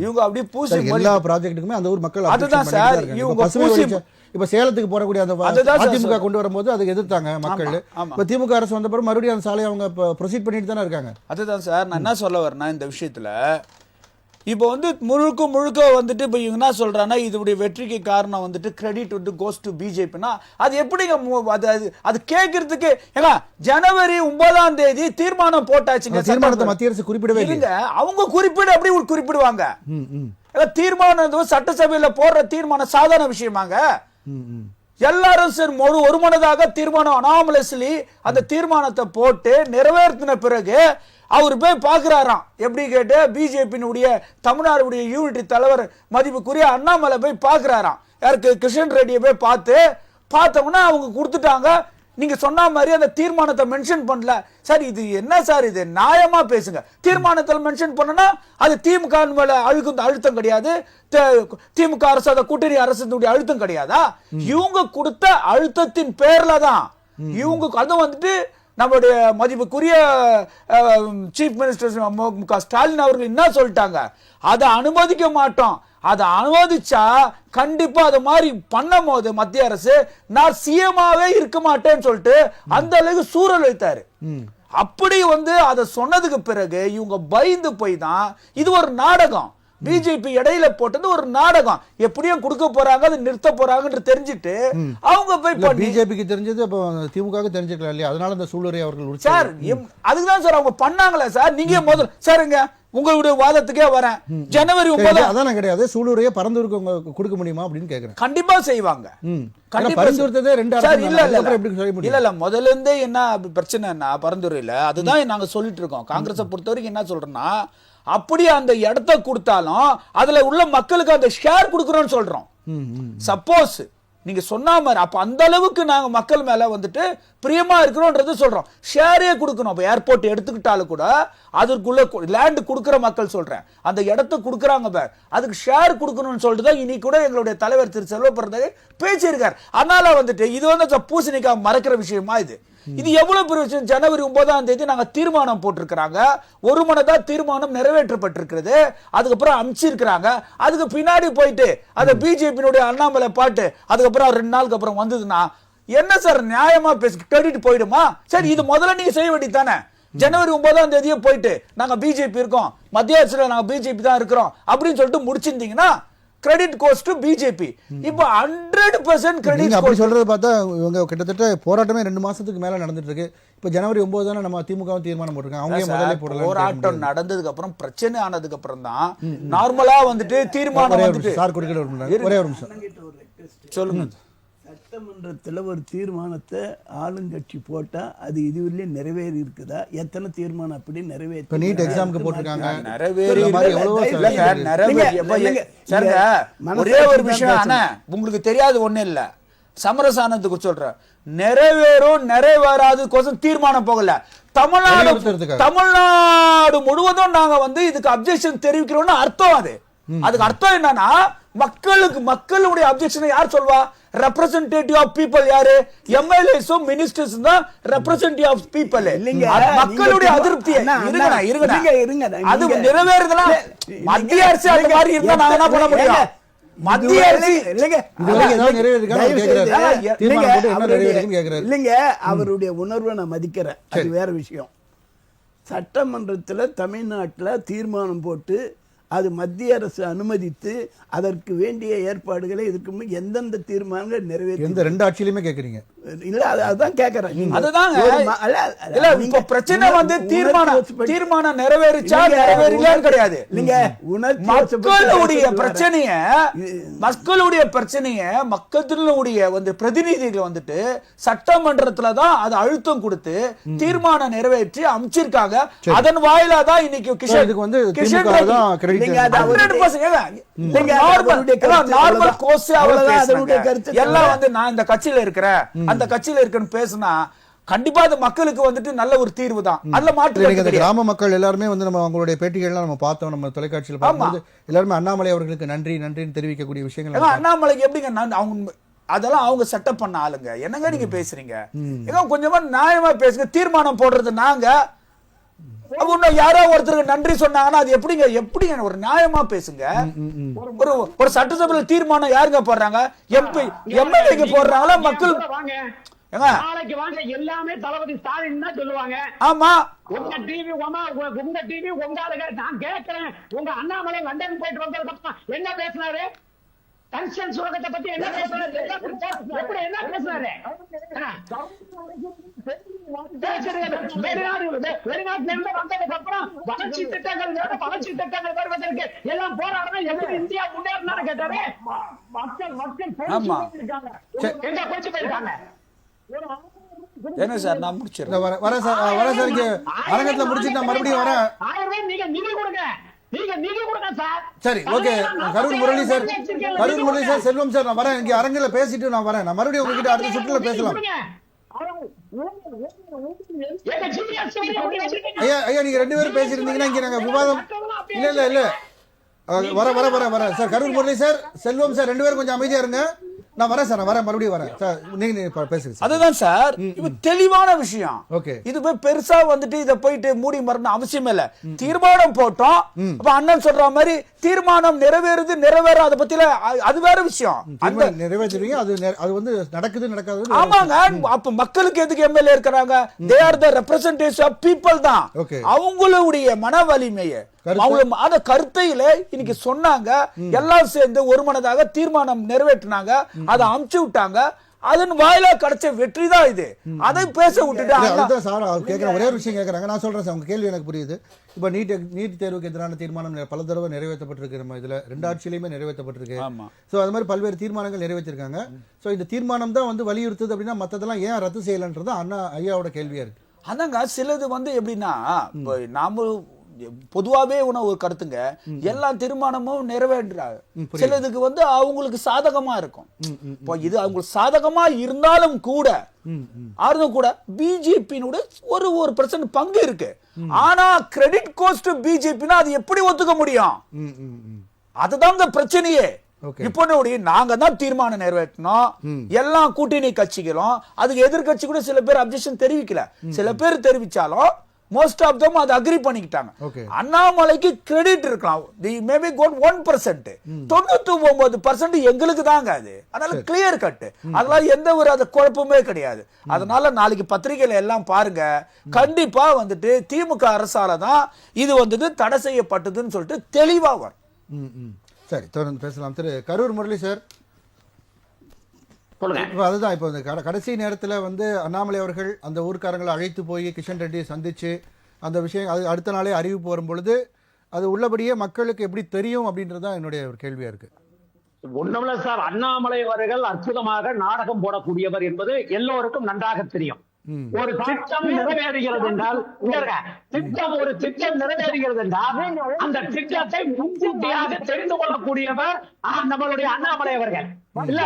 இவங்க அப்படியே பூசி எல்லா ப்ராஜெக்ட்டுக்குமே அந்த ஊர் மக்கள் அதுதான் சார். இவங்க இப்ப சேலத்துக்கு போறக்கூடிய அந்த அதிமுக கொண்டு வரும்போது அதுக்கு எதிர்த்தாங்க மக்கள். இப்ப திமுக அரசு வந்த பிறகு மறுபடியும் அந்த சாலையை அவங்க ப்ரொசீட் பண்ணிட்டு தானே இருக்காங்க. அதுதான் சார் நான் என்ன சொல்ல வரேன்னா, இந்த விஷயத்துல இப்போ வந்து முழுக்க வந்துட்டு இப்போ இவங்க என்ன சொல்றாங்கன்னா, இதோடைய வெற்றிக்கு காரணம் வந்துட்டு கிரெடிட் வந்து கோஸ் டு பிஜேபினா அது எப்படிங்க? அது கேட்கறதுக்கு ஏங்க ஜனவரி 9ஆம் தேதி தீர்மானம் போட்டாச்சுங்க. தீர்மானத்தை மத்திய அரசு குறிப்பிடவே இல்லைங்க. அவங்க அப்படி குறிப்பிடுவாங்க. தீர்மானம் சட்டசபையில போடுற தீர்மானம் சாதாரண விஷயமாங்க. எல்லாரும் சரி ஒரு மனதாக தீர்மானம் அனாமலஸ்லி அந்த தீர்மானத்தை போட்டு நிறைவேற்றின பிறகு அவர் போய் பார்க்கிறாராம். எப்படி கேட்டு பிஜேபியினுடைய தமிழ்நாடுடைய யூனிட்டி தலைவர் மதிப்புக்குரிய அண்ணாமலை போய் பார்க்கிறாராம். யாருக்கு? கிருஷ்ணன் ரெட்டியை போய் பார்த்தோம்னா அவங்க கொடுத்துட்டாங்க. நீங்க சொன்ன மாதிரி அந்த தீர்மானத்தை மென்ஷன் பண்ணல சார். இது என்ன சார்? இது நியாயமா பேசுங்க. தீர்மானத்தில் மென்ஷன் பண்ணனா அது திமுக மேல அழுத்தம் கிடையாது. திமுக அரசு அந்த கூட்டணி அரசு அழுத்தம் கிடையாதா? இவங்க கொடுத்த அழுத்தத்தின் பேர்ல தான் இவங்க அது வந்துட்டு நம்மளுடைய மதிப்புக்குரிய சீஃப் மினிஸ்டர் மு.க. ஸ்டாலின் அவர்கள் என்ன சொல்லிட்டாங்க, அதை அனுமதிக்க மாட்டோம். அதை அனுமதிச்சா கண்டிப்பா அது மாதிரி பண்ணும் போது மத்திய அரசு நான் சிஎம்மாவே இருக்க மாட்டேன்னு சொல்லிட்டு அந்த அளவுக்கு சூழல் வைத்தாரு. அப்படி வந்து அதை சொன்னதுக்கு பிறகு இவங்க பயந்து போய் தான் இது ஒரு நாடகம். பிஜேபி இடையில போட்டது ஒரு நாடகம். எப்படியும் கொடுக்க போறாங்க, அதை நிறுத்த போறாங்கன்னு தெரிஞ்சிட்டு அவங்க போய் பிஜேபிக்கு தெரிஞ்சது திமுக தெரிஞ்சுக்கலாம் இல்லையா? அதனால இந்த சூளுரை அவர்கள் சார் அதுதான் சார் அவங்க பண்ணாங்களே சார். நீங்க முதல்ல சாருங்க உங்களுடைய வாதத்துக்கே வரேன். ஜனவரி 9 அதான் கிடையாது, சூளுரையை பரந்தூருக்கு கொடுக்க முடியுமா அப்படின்னு கேக்குறேன். கண்டிப்பா செய்வாங்க. இல்ல முதல்ல இருந்தே என்ன பிரச்சனைன்னா பரந்தூரையில அதுதான் நாங்க சொல்லிட்டு இருக்கோம். காங்கிரஸை பொறுத்த வரைக்கும் என்ன சொல்றோம்னா, அப்படியே அந்த இடத்தை கொடுத்தாலும் அதுல உள்ள மக்களுக்கு அந்த ஷேர் கொடுக்கறோம்னு சொல்றோம். சப்போஸ் நீங்க சொன்ன மாதிரி அப்ப அந்த அளவுக்கு நாங்க மக்கள் மேல வந்துட்டு பிரியமா இருக்கிறோம்ன்றது சொல்றோம். ஷேரே கொடுக்கணும். அப்ப ஏர்போர்ட் எடுத்துக்கிட்டாலும் கூட அதற்குள்ள லேண்ட் கொடுக்கிற மக்கள் சொல்றேன், அந்த இடத்தை கொடுக்கறாங்க பார், அதுக்கு ஷேர் கொடுக்கணும்னு சொல்லிட்டு தான் இன்னைக்கு கூட எங்களுடைய தலைவர் திரு செல்வ பிறந்தகை பேசியிருக்கார். அதனால வந்துட்டு இது வந்து பூசணிக்காய் மறக்கிற விஷயமா இது இது எவ்வளவு பெரிய விஷயம். ஜனவரி 9ஆம் தேதி நாங்க தீர்மானம் போட்டிருக்கிறாங்க, ஒரு மனதா தீர்மானம் நிறைவேற்றப்பட்டிருக்கிறது, அதுக்கப்புறம் அனுப்பிச்சிருக்கிறாங்க. அதுக்கு பின்னாடி போயிட்டு அந்த பிஜேபியினுடைய அண்ணாமலை பாட்டு அதுக்கப்புறம் 2 நாளுக்கு அப்புறம் வந்ததுன்னா என்ன சார் நியாயமா பேசி கிரெடிட் போயிடுமா? சரி, இது முதல்ல நீங்க செய்ய வேண்டியது தானே. ஜனவரி 9ஆம் தேதியே போயிட்டு நாங்க பிஜேபி இருக்கோம், மத்திய அரசுல நாங்க பிஜேபி தான் இருக்கிறோம் அப்படின்னு சொல்லிட்டு முடிச்சிருந்தீங்கன்னா கிரெடிட் கோஸ் டு பிஜேபி. இப்போ 100% கிரெடிட் அப்படி சொல்றது பார்த்தா இவங்க கிட்டத்தட்ட போராட்டமே 2 மாசத்துக்கு மேல நடந்துட்டு இருக்கு. இப்ப ஜனவரி 9 தானே நம்ம திமுக தீர்மானம் போட்டிருக்காங்க. அவங்க முதல்ல போடலாம். போராட்டம் நடந்ததுக்கு அப்புறம் பிரச்சனை ஆனதுக்கு அப்புறம் தான் நார்மலா வந்துட்டு தீர்மானம் வந்துட்டு சார் குறுக்கிட ஒரே ஒரு நிமிஷம் சொல்லுங்க. சட்டமன்றத்தில் ஒரு தீர்மானத்தை ஆளுங்கட்சி போட்டா அது இதுவரையிலும் நிறைவேறி இருக்குதா? எத்தனை தீர்மானம் அப்படி இப்ப நீட் எக்ஸாமுக்கு போட்டிருக்காங்க. நிறைவேறி ஒரே ஒரு விஷயம் ஆனா உங்களுக்கு தெரியாது ஒண்ணு இல்ல, சமரசானத்துக்கு சொல்றேன். நிறைவேறும் நிறைவேறாது கோசம் தீர்மானம் போகல. தமிழ்நாடு முழுவதும் நாங்க வந்து இதுக்கு அப்ஜெக்ஷன் தெரிவிக்கிறோம்னு அர்த்தம். அதுக்கு அர்த்தம் என்னன்னா மக்களுடைய அப்ஜெக்ஷனை யார் சொல்வா? ரெப்ரசன்டேட்டிவ் ஆஃப் பீப்பிள் யாரு? எம்எல்ஏஸும் மினிஸ்டர்ஸ் தான் ரெப்ரசன்டேட்டிவ் ஆஃப் பீப்பிள். மக்களுடைய அதிருப்தியை இருங்க அது நிறைவேறுதுன்னா மத்திய அரசு அந்த மாதிரி இருந்தா நாங்க என்ன பண்ண முடியும்? மத்திய அரசு இல்லைங்க, அவருடைய உணர்வை நான் மதிக்கிறேன், அது வேற விஷயம். சட்டமன்றத்தில் தமிழ்நாட்டில் தீர்மானம் போட்டு அது மத்திய அரசு அனுமதித்து அதற்கு வேண்டிய ஏற்பாடுகளை இதுக்கு எந்தெந்த தீர்மானங்கள் நிறைவேற்றி எந்த 2 ஆட்சியிலுமே கேக்குறீங்க இல்ல? அதுதான் கேக்குறேன். அதுதாங்க இல்ல, இப்ப பிரச்சனை வந்து தீர்மானம் நிறைவேறிச்சா நிறைவேறலையான்னு கிடையாது. நீங்க மக்களுடைய பிரச்சனைய மக்களுடைய வந்து பிரதிநிதிகள் வந்துட்டு சட்டமன்றத்துல தான் அது அழுத்தம் கொடுத்து தீர்மானம் நிறைவேற்றி அமைச்சிருக்காங்க. அதன் வாயிலா தான் இன்னைக்கு கிஷன் வந்து நான் இந்த கட்சியில இருக்கிறேன் அந்த கட்சியில இருக்குன்னு பேசினா கண்டிப்பா அது மக்களுக்கு வந்துட்டு நல்ல ஒரு தீர்வு தான். அதுல மாற்று கிராம மக்கள் எல்லாருமே வந்து நம்ம அவங்களுடைய பேட்டிகள்லாம் நம்ம பார்த்தோம், நம்ம தொலைக்காட்சியில் பார்க்கும்போது எல்லாருமே அண்ணாமலை அவர்களுக்கு நன்றின்னு தெரிவிக்கக்கூடிய விஷயங்கள். அண்ணாமலைக்கு எப்படிங்க அவங்க அதெல்லாம் அவங்க செட்டப் பண்ண ஆளுங்க, என்னங்க நீங்க பேசுறீங்க? கொஞ்சமா நியாயமா பேசுங்க. தீர்மானம் போடுறது நாங்க, யாரோ ஒருத்தருக்கு நன்றி சொன்னாங்கன்னா அது எப்படிங்க ஒரு நியாயமா பேசுங்க. ஒரு சட்டசபையில் தீர்மானம் யாருங்க போடுறாங்க? எம்எல்ஏ போடுறாங்களா? மக்கள் நாளைக்கு வாங்க எல்லாமே தளபதி ஸ்டாலின் தான் சொல்லுவாங்க. ஆமா, உங்க டிவி உங்க ஆளுங்க. நான் கேட்கிறேன், உங்க அண்ணாமலை லண்டன் போயிட்டு வந்ததுக்கு என்ன பேசினாரு? டங்ஸ்டன் சுரங்கத்தை பத்தி என்ன பேசுறாரு? என்ன பேசுறாரு? வெளிநாட்டுல இருந்து வந்ததுக்கு அப்புறம் வளர்ச்சி திட்டங்கள் வருவதற்கு எல்லாம் போராடுறோம். எப்படி இந்தியா முன்னேறினான்னு கேட்டாரு. மக்கள் எங்க போச்சு போயிருக்காங்க. என்ன சார் நான் முடிச்சிடுறேன். வரேன் சார் அரங்கத்துல முடிச்சுட்டு நான் மறுபடியும் வரேன். 1000 ரூபாய் நீங்க நிதி கொடுங்க. சரி, ஓகே. கரூர் முரளி சார், செல்வம் சார், நான் வரேன். இங்க அரங்கில பேசிட்டு நான் வரேன். நான் மறுபடியும் உங்ககிட்ட அடுத்த சுற்றுல பேசலாம். ஐயா நீங்க 2 பேரும் பேசிருந்தீங்கன்னா இங்க நாங்க விவாதம் இல்ல வர சார். கரூர் முரளி சார், செல்வம் சார் 2 பேரும் கொஞ்சம் அமைதியா இருங்க. நான் வரேன் சார், மறுபடியும் வரேன் சார். நீங்க பேசுங்க. அதுதான் சார் இது தெளிவான விஷயம். ஓகே, இது பெருசா வந்துட்டு இத போயிட்டு மூடி மறந்து அவசியம் இல்ல. தீர்மானம் போட்டோம். அப்ப அண்ணன் சொல்ற மாதிரி தீர்மானம் நிறைவேறுது நிறைவேற அதை பத்தில அது வேற விஷயம். அந்த நிறைவேற்றுவீங்க, அது வந்து நடக்குது நடக்காது. ஆமாங்க, அப்ப மக்களுக்கு எதுக்கு எம்எல்ஏ இருக்காங்க? They are the representative of people தான். அவங்களுடைய மன வலிமையை அந்த கருத்தையில இன்னைக்கு சொன்னாங்க. எல்லாம் சேர்ந்து ஒரு மனதாக தீர்மானம் நிறைவேற்றினாங்க, அதை அமுச்சு விட்டாங்க. அதன் வாயிலா கிடைச்ச வெற்றி தான் இது. அதை பேச விட்டுட்டு ஒரே ஒரு விஷயம் கேட்கறாங்க. நான் சொல்றேன் சார், உங்க கேள்வி எனக்கு புரியுது. இப்ப நீட் தேர்வுக்கு எதிரான தீர்மானம் பல தடவை நிறைவேற்றப்பட்டிருக்கு. நம்ம இதுல 2 ஆட்சியிலுமே நிறைவேற்றப்பட்டிருக்கு. சோ அது மாதிரி பல்வேறு தீர்மானங்கள் நிறைவேற்றிருக்காங்க. சோ இந்த தீர்மானம் தான் வந்து வலியுறுத்துது அப்படின்னா மத்ததெல்லாம் ஏன் ரத்து செய்யலன்றது அண்ணா ஐயாவோட கேள்வியா இருக்கு. அதாங்க சிலது வந்து எப்படின்னா நாம பொதுவாவே ஒரு கருத்துங்க, எல்லா தீர்மானமும் நிறைவேற்றாங்க. சிலதுக்கு வந்து அவங்களுக்கு சாதகமா இருக்கும். இப்போ இது அவங்களுக்கு சாதகமா இருந்தாலும் கூட பிஜேபியினுடைய ஒரு % பங்கு இருக்கு. ஆனா கிரெடிட் கோஸ் டு பிஜேபினா அது எப்படி ஒத்துக்க முடியும்? அதுதான் பிரச்சனையே. Okay. இப்போ நாங்க தான் தீர்மானம் நிறைவேற்றணும், எல்லாம் கூட்டணி கட்சிகளும் அதுக்கு எதிர்கட்சி கூட சில பேர் அப்ஜெக்ஷன் தெரிவிக்கல, சில பேர் தெரிவிச்சாலும் மோஸ்ட் ஆஃப் தம் அதை அக்ரி பண்ணிக்கிட்டாங்க. Okay. அண்ணாமலைக்கு கிரெடிட் இருக்கலாம், தி மேபி கோட் 1%, 99% எங்களுக்கு தாங்க அது. அதனால கிளியர் கட், அதெல்லாம் எந்த ஒரு அது குழப்பமே கிடையாது. அதனால நாளைக்கு பத்திரிகையில எல்லாம் பாருங்க, கண்டிப்பா திமுக அரசால தான் இது தடை செய்யப்பட்டதுன்னு சொல்லிட்டு தெளிவா வரும். சரி, தொடர்ந்து பேசலாம். திரு கரூர் முரளி சார், இப்போ அதுதான் இப்போ இந்த கடைசி நேரத்தில் அண்ணாமலை அவர்கள் அந்த ஊர்க்காரங்களை அழைத்து போய் கிஷன் ரெட்டியை சந்திச்சு அந்த விஷயம் அது அடுத்த நாளே அறிவிப்பு வரும் பொழுது அது உள்ளபடியே மக்களுக்கு எப்படி தெரியும் அப்படின்றது தான் என்னுடைய ஒரு கேள்வியா இருக்கு. ஒண்ணுமில்ல சார், அண்ணாமலை அவர்கள் அற்புதமாக நாடகம் போடக்கூடியவர் என்பது எல்லோருக்கும் நன்றாக தெரியும். ஒரு திட்டம் நிறைவேறுகிறது என்றால், ஒரு திட்டம் நிறைவேறுகிறது என்றால் அந்த திட்டத்தை முன்கூட்டியாக தெரிந்து கொள்ளக்கூடியவர் நம்மளுடைய அண்ணாமலை அவர்கள். இல்ல,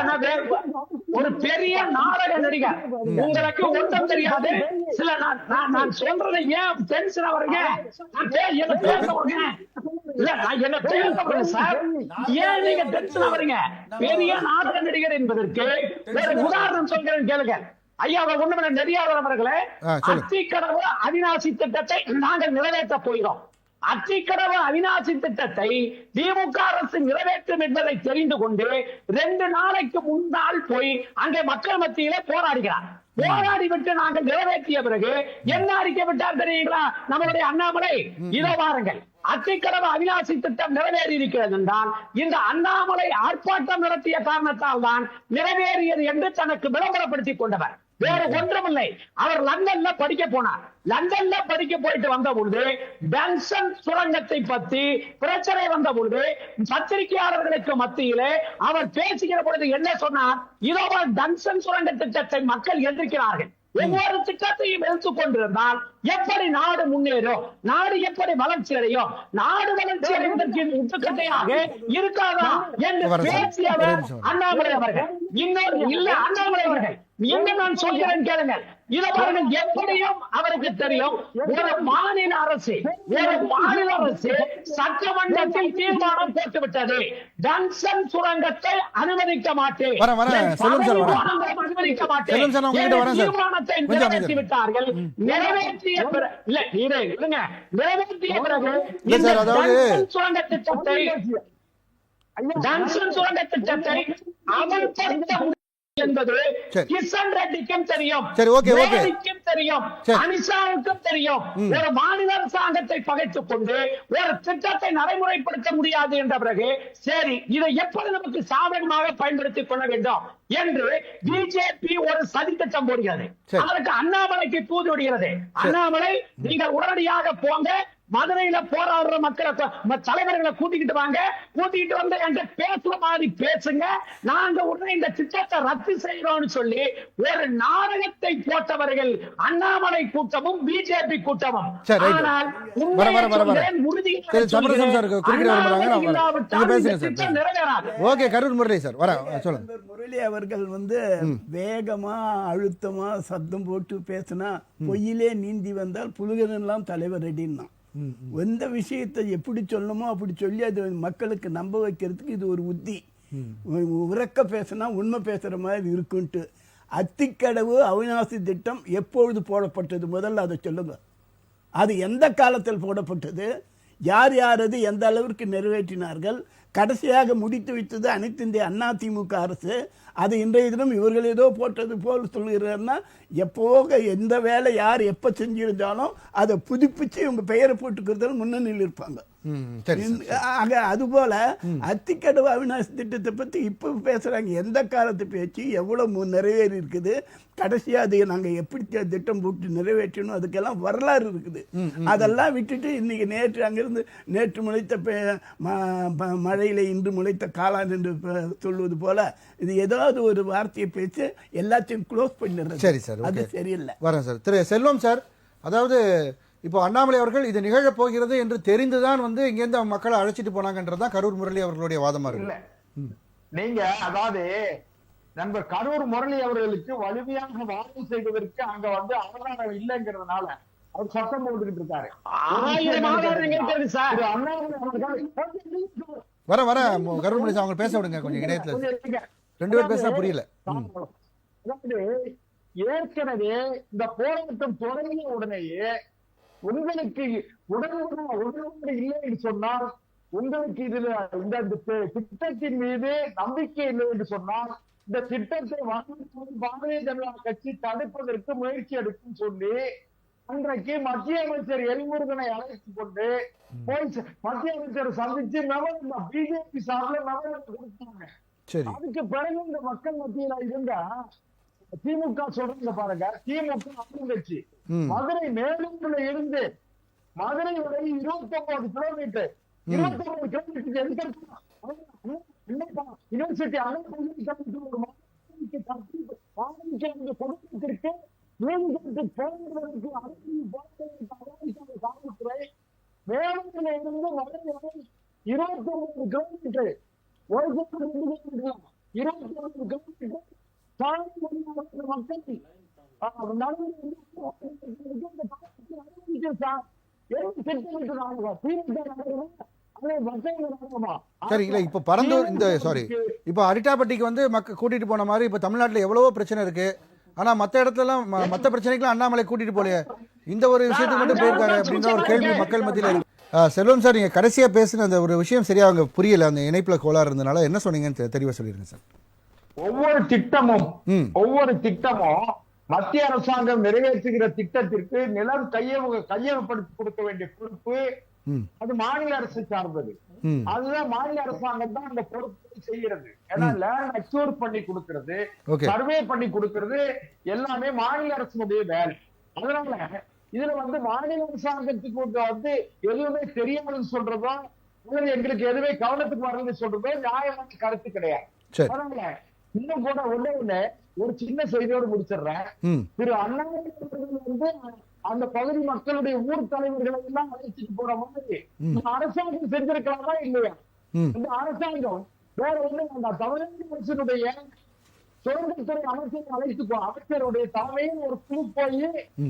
ஒரு பெரிய நாடக நடிகர். உங்களுக்கு ஒன்றும் தெரியாது. சில நான் சொல்றதை ஏன் டென்ஷன் ஆவறீங்க? என்ன பேசுறீங்க? இல்ல, நான் என்ன பேசுறேன் சார், ஏன் நீங்க டென்ஷன் ஆவறீங்க? பெரிய நாடக நடிகர் என்பதற்கு ஒரு உதாரணம் சொல்கிறேன் கேளுங்க. ஐயா, ஒண்ணுமே நெறியாளர் அவர்களே, அத்திக்கடவு அவிநாசி திட்டத்தை நாங்கள் நிறைவேற்ற போகிறோம். அத்திக்கடவு அவிநாசி திட்டத்தை திமுக அரசு நிறைவேற்றும் என்பதை தெரிந்து கொண்டு 2 நாளைக்கு முன்னால் போய் அங்கே மக்கள் மத்தியிலே போராடுகிறார். போராடி விட்டு நாங்கள் நிறைவேற்றிய பிறகு என்ன அறிக்கை விட்டார் தெரியுங்களா நம்மளுடைய அண்ணாமலை? இதோ பாருங்கள், அத்திக்கடவு அவிநாசி திட்டம் நிறைவேறி இருக்கிறது என்றால் இந்த அண்ணாமலை ஆர்ப்பாட்டம் நடத்திய காரணத்தால் தான் நிறைவேறியது என்று தனக்கு விளம்பரப்படுத்திக் கொண்டவர், வேற ஒன்றுமில்லை. அவர் லண்டன்ல படிக்க போனார். லண்டன்ல படிக்க போயிட்டு வந்த பொழுது டன்சன் சுரங்கத்தை பத்தி பிரச்சனை வந்த பொழுது பத்திரிகையாளர்களுக்கு மத்தியிலே அவர் பேசுகிற பொழுது என்ன சொன்னார்? இதோ டன்சன் சுரங்க திட்டத்தை மக்கள் எதிர்க்கிறார்கள், ஒவ்வொரு திட்டத்தையும் எடுத்துக் கொண்டிருந்தால் எப்படி நாடு முன்னேறும், நாடு எப்படி வளர்ச்சி அடையும், நாடு வளர்ச்சி அடைவதற்கு முட்டுக்கட்டையாக இருக்காதா என்று பேசியவர் அண்ணாமலை அவர்கள். இன்னொரு இல்ல, அண்ணாமலை அவர்கள் என்ன நான் சொல்கிறேன் கேளுங்க. இதை பாருங்கள், எப்படியும் அவருக்கு தெரியும். ஒரு மாநில அரசு சட்டமன்றத்தில் தீர்மானம் போட்டு விட்டது, டன்சன் சுரங்கத்தை அனுமதிக்க மாட்டேன், அனுமதிக்க மாட்டேன் தீர்மானத்தை நிறைவேற்றி விட்டார்கள். நிறைவேற்றிய சுரங்க திட்டத்தை அமல்படுத்த என்பது கிஷன் ரெட்டிக்கும் தெரியும், தெரியும், அமித்ஷாவுக்கும் தெரியும். ஒரு மாநில அரசாங்கத்தை பகைத்துக் கொண்டு ஒரு திட்டத்தை நடைமுறைப்படுத்த முடியாது என்ற பிறகு சரி, இதை எப்படி நமக்கு சாதகமாக பயன்படுத்திக் கொள்ள வேண்டும் என்று பிஜேபி ஒரு சதி திட்டம் போடுகிறது. அதற்கு அண்ணாமலைக்கு தூது விடுகிறது. அண்ணாமலை, நீங்கள் உடனடியாக போங்க, மதுரையில போராடுற மக்களை தலைவர்களை கூட்டிக்கிட்டு வாங்க, கூட்டிக்கிட்டு வந்து என்ற பேசுற மாதிரி பேசுங்க, நாங்க உடனே இந்த திட்டத்தை ரத்து செய்யறோம்னு சொல்லி ஒரு நாடகத்தை போட்டவர்கள் அண்ணாமலை கூட்டமும் பிஜேபி கூட்டமும். ஆனால் முரளி அவர்கள் வேகமா அழுத்தமா சத்தம் போட்டு பேசினா பொய்யிலே நீந்தி வந்தால் புலுகனெல்லாம் தலைவர் ரெடின்னா எந்த விஷயத்தை எப்படி சொல்லணுமோ அப்படி சொல்லி அது மக்களுக்கு நம்ப வைக்கிறதுக்கு இது ஒரு உத்தி. உறக்க பேசினா உண்மை பேசுற மாதிரி இருக்குன்ட்டு. அத்திக்கடவு அவிநாசி திட்டம் எப்பொழுது போடப்பட்டது? முதல்ல அதை சொல்லுங்க. அது எந்த காலத்தில் போடப்பட்டது? யார் யார் அது எந்த அளவிற்கு நிறைவேற்றினார்கள்? கடைசியாக முடித்து வைத்தது அனைத்து இந்திய அண்ணா திமுக அரசு. அது இன்றைய தினம் இவர்கள் ஏதோ போட்டது போல் சொல்லுகிறார்னா, எப்போக எந்த வேலை யார் எப்போ செஞ்சிருந்தாலும் அதை புதுப்பிச்சு இவங்க பெயரை போட்டுக்கிறதால முன்னணியில் இருப்பாங்க. அதுபோல அத்திக்கடவு அவிநாசி திட்டத்தை பத்தி இப்ப பேசுறாங்க. எந்த காலத்து பேச்சு எவ்வளவு நிறைவேறி இருக்குது, கடைசியா அதை நாங்க எப்படி திட்டம் போட்டு நிறைவேற்றணும், அதுக்கெல்லாம் வரலாறு இருக்குது. அதெல்லாம் விட்டுட்டு இன்னைக்கு நேற்று முளைத்த மழையில இன்று முளைத்த காளான் என்று சொல்வது போல இது ஏதாவது ஒரு வார்த்தையை பேச்சு எல்லாத்தையும் க்ளோஸ் பண்ணிடுறது. சரி சார், அது சரியில்லை. வரேன் சார். திரு செல்வம் சார், அதாவது இப்போ அண்ணாமலை அவர்கள் இது நிகழப் போகிறது என்று தெரிந்துதான் இங்கிருந்து மக்களை அழைச்சிட்டு போனாங்கன்றதான் கரூர் முரளி அவர்களுடைய வாதமா இருக்கு. நீங்க அதாவது நண்பர் கரூர் முரளி அவர்களுக்கு வலிமையாக வாதம் செய்வதற்கு அங்க ஆதாரம் இல்லைங்கிறதுனால அவர் சட்டம் போட்டுக்கிட்டு இருக்காரு. வர கருணாநிதி அவங்க பேச விடுங்க கொஞ்சம் இணையத்துல. ரெண்டு பேர் பேசினா புரியல. அதாவது ஏற்கனவே இந்த போராட்டம் தொடங்கிய உடனேயே உங்களுக்கு உடனுக்குடன் இல்லை என்று சொன்னால், உங்களுக்கு இதுல இந்த திட்டத்தின் மீது நம்பிக்கை இல்லை என்று சொன்னால், இந்த திட்டத்தை பாரதிய ஜனதா கட்சி தடுப்பதற்கு முயற்சி எடுக்கும் சொல்லி அன்றைக்கு மத்திய அமைச்சர் எல்முருகனை அழைத்துக் கொண்டு போய் மத்திய அமைச்சர் சந்திச்சு மெமரண்டம் பிஜேபி சார்பில் மெமரண்டம் கொடுத்தாங்க. அதுக்கு பிறகு இந்த மக்கள் மத்தியில இருந்த திமுக சொல்றாங்க பாருங்க, திமுக ஆளுங்கட்சி மதுரை மேலூர்ல இருந்து மதுரை வரை 29 கிலோமீட்டர் 29 கிலோமீட்டருக்கு எதுக்கு யூனிவர்சிட்டி கொடுப்பதற்கு காவல்துறை மேலூர்ல இருந்து மதுரை வரை 29 கிலோமீட்டர் 1 கிலோமீட்டர் 29 கிலோமீட்டர் மக்கள் சரி இல்ல இப்ப பரந்தூர் இந்த இப்ப அரிட்டாப்பட்டிக்கு வந்து கூட்டிட்டு போன மாதிரி இப்ப தமிழ்நாட்டுல எவ்வளவோ பிரச்சனை இருக்கு. ஆனா மத்த இடத்துல எல்லாம் மத்த பிரச்சனைக்கு அண்ணாமலை கூட்டிட்டு போல இந்த ஒரு விஷயத்துக்கு மட்டும் போயிருக்காரு அப்படின்ற ஒரு கேள்வி மக்கள் மத்தியில இருக்கு. செல்வம் சார், நீங்க கடைசியா பேசுன அந்த ஒரு விஷயம் சரியா அவங்க புரியல, அந்த இணைப்புல கோளாறு இருந்தனால என்ன சொன்னீங்கன்னு தெளிவா சொல்லிருங்க சார். ஒவ்வொரு திட்டமும் மத்திய அரசாங்கம் நிறைவேற்றுகிற திட்டத்திற்கு நிலம் கையகப்படுத்தி கொடுக்க வேண்டிய பொறுப்பு அது மாநில அரசு சார்ந்தது. அதுதான் மாநில அரசாங்கம் தான் அந்த பொறுப்பை செய்கிறது. ஏன்னா லேண்ட் அக்யூர் பண்ணி கொடுக்கிறது, சர்வே பண்ணி கொடுக்கிறது எல்லாமே மாநில அரசுடைய வேலை. அதனால இதுல வந்து மாநில அரசாங்கத்துக்கு வந்து எதுவுமே தெரியாதுன்னு சொல்றதோ எங்களுக்கு எதுவுமே கவனத்துக்கு வரலன்னு சொல்றதோ நியாயமான கருத்து கிடையாது. அதனால இன்னும் கூட ஒண்ணு ஒரு சின்ன செய்தியோடு முடிச்சிடுறேன். திரு அண்ணாமலை வந்து அந்த பகுதி மக்களுடைய ஊர் தலைவர்களை எல்லாம் அழைச்சிட்டு போற மாதிரி அரசாங்கம் செஞ்சிருக்கலாமா இல்லையா? இந்த அரசாங்கம் வேற ஒண்ணு அந்த தமிழ்நாடு அரசினுடைய சுரங்கத்துறை அமைச்சர் அழைத்துக்கோ, அமைச்சருடைய தலைமையில் ஒரு குழு போய்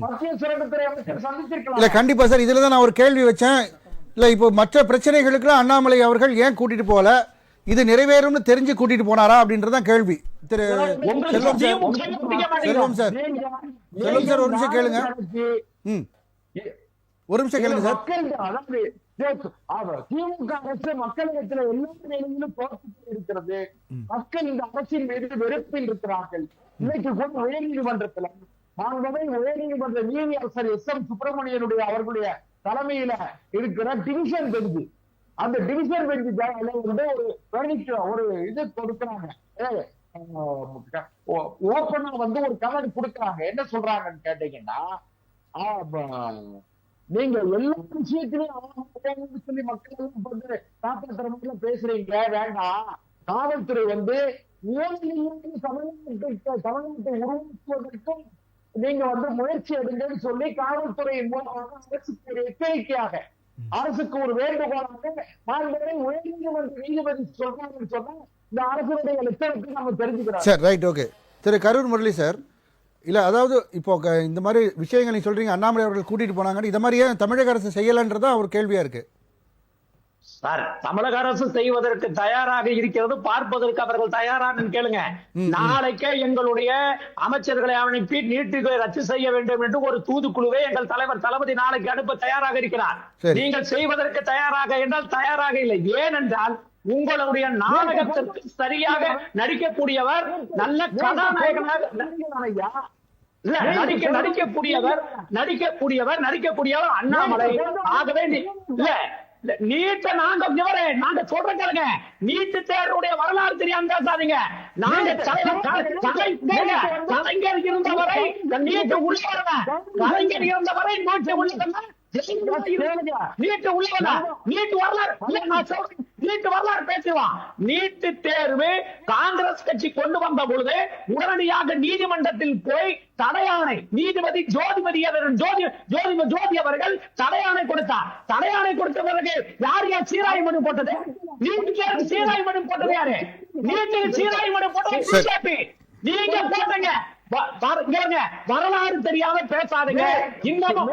மத்திய சுரங்கத்துறை அமைச்சர் சந்திச்சிருக்கலாம். இல்ல கண்டிப்பா சார், இதுலதான் நான் ஒரு கேள்வி வச்சேன். இல்ல இப்போ மற்ற பிரச்சனைகளுக்கு அண்ணாமலை அவர்கள் ஏன் கூட்டிட்டு போல, இது நிறைவேறும்னு தெரிஞ்சு கூட்டிட்டு போனாரா அப்படின்றதான் கேள்வி. திரு செல்வம் சார் ஒரு நிமிஷம் கேளுங்க. ஒரு நிமிஷம் கேளுங்க சார். திமுக அரசு மக்களிடத்தில் எல்லா நிலையிலும் தோற்று இருக்கிறது. மக்கள் இந்த அரசின் மீது வெறுப்பில் இருக்கிறார்கள். இன்னைக்கு கூட உயர்நீதிமன்றத்துல உயர்நீதிமன்ற நீதியரசர் S.M. சுப்பிரமணியனுடைய அவர்களுடைய தலைமையில இருக்கிற டிவிஷன் பெஞ்சு, அந்த டிவிஷன் பெஞ்சு வந்து ஒரு இது கொடுக்கிறாங்க, ஓப்பனா வந்து ஒரு கமெண்ட் கொடுக்கறாங்க. என்ன சொல்றாங்கன்னு கேட்டீங்கன்னா, நீங்க எல்லா விஷயத்திலையும் சொல்லி மக்கள் வந்து காப்பாற்றுற மாதிரி பேசுறீங்க, வேண்டாம். காவல்துறை வந்து தமிழ்நாட்டை உருவாக்குவதற்கும் நீங்க வந்து முயற்சி எடுங்கன்னு சொல்லி காவல்துறையின் மூலமாக அரசுக்கு ஒரு எச்சரிக்கையாக, அரசுக்கு ஒரு வேண்டுகோளாக மாண்புகளை உயர்நீதிமன்ற நீதிபதி சொல்றாங்கன்னு சொன்னா இந்த அரசுடைய லட்சணத்தை நம்ம தெரிஞ்சுக்கிறோம். Sir right, okay. Thiru Karur Murali sir, இல்ல அதாவது இப்போ இந்த மாதிரி விஷயங்கள் நீங்க சொல்றீங்க, அண்ணாமலை அவர்கள் கூட்டிட்டு போனாங்க, இத மாதிரியே தமிழக அரசு செய்யலன்றதா ஒரு கேள்வியா இருக்கு. சார், தமிழக அரசு செய்வதற்கு தயாராக இருக்கிறது, பார்ப்பதற்கு அவர்கள் தயாரானு கேளுங்க. நாளைக்கே எங்களுடைய அமைச்சர்களை அனுப்பி நீட்டுகளை ரத்து செய்ய வேண்டும் என்று ஒரு தூதுக்குழுவை எங்கள் தலைவர் தளபதி நாளைக்கு அனுப்ப தயாராக இருக்கிறார். நீங்கள் செய்வதற்கு தயாராக என்றால் தயாராக இல்லை. ஏனென்றால் உங்களுடைய நாடகத்திற்கு சரியாக நடிக்கக்கூடியவர், நல்ல கதாநாயகனாக நடிக்கக்கூடியவர் அண்ணாமலை. ஆகவே நீட்ட நாங்க சொல்றோம் கேளுங்க, நீட்டு தேர்வுடைய வரலாறு தெரியாம பேசாதீங்க. நாங்க கலைஞர் இருந்தவரை நீட்டு உள்ளவரவன், கலைஞர் இருந்தவரை நீட்டு உள்ளவன், நீட்டு உள்ளவன், நீட்டு வரலாறு நீட்டு வரலாறு பேசுவான். நீட்டு தேர்வு காங்கிரஸ் கட்சி கொண்டு வந்த பொழுது உடனடியாக நீதிமன்றத்தில் போய் தடையாணை, நீதிபதி ஜோதி அவர்கள் தடையாணை கொடுத்தார். தடையாணை கொடுத்த பிறகு யார் சீராய் மனு போட்டது? நீட்டு தேர்வு சீராய் மனு போட்டது யாரு? நீட்டு சீராய் மனு போட்டது பிஜேபி. நீங்க போட்டீங்க. வரலாறு தெரியாம பேசாதுங்க. இன்னமும்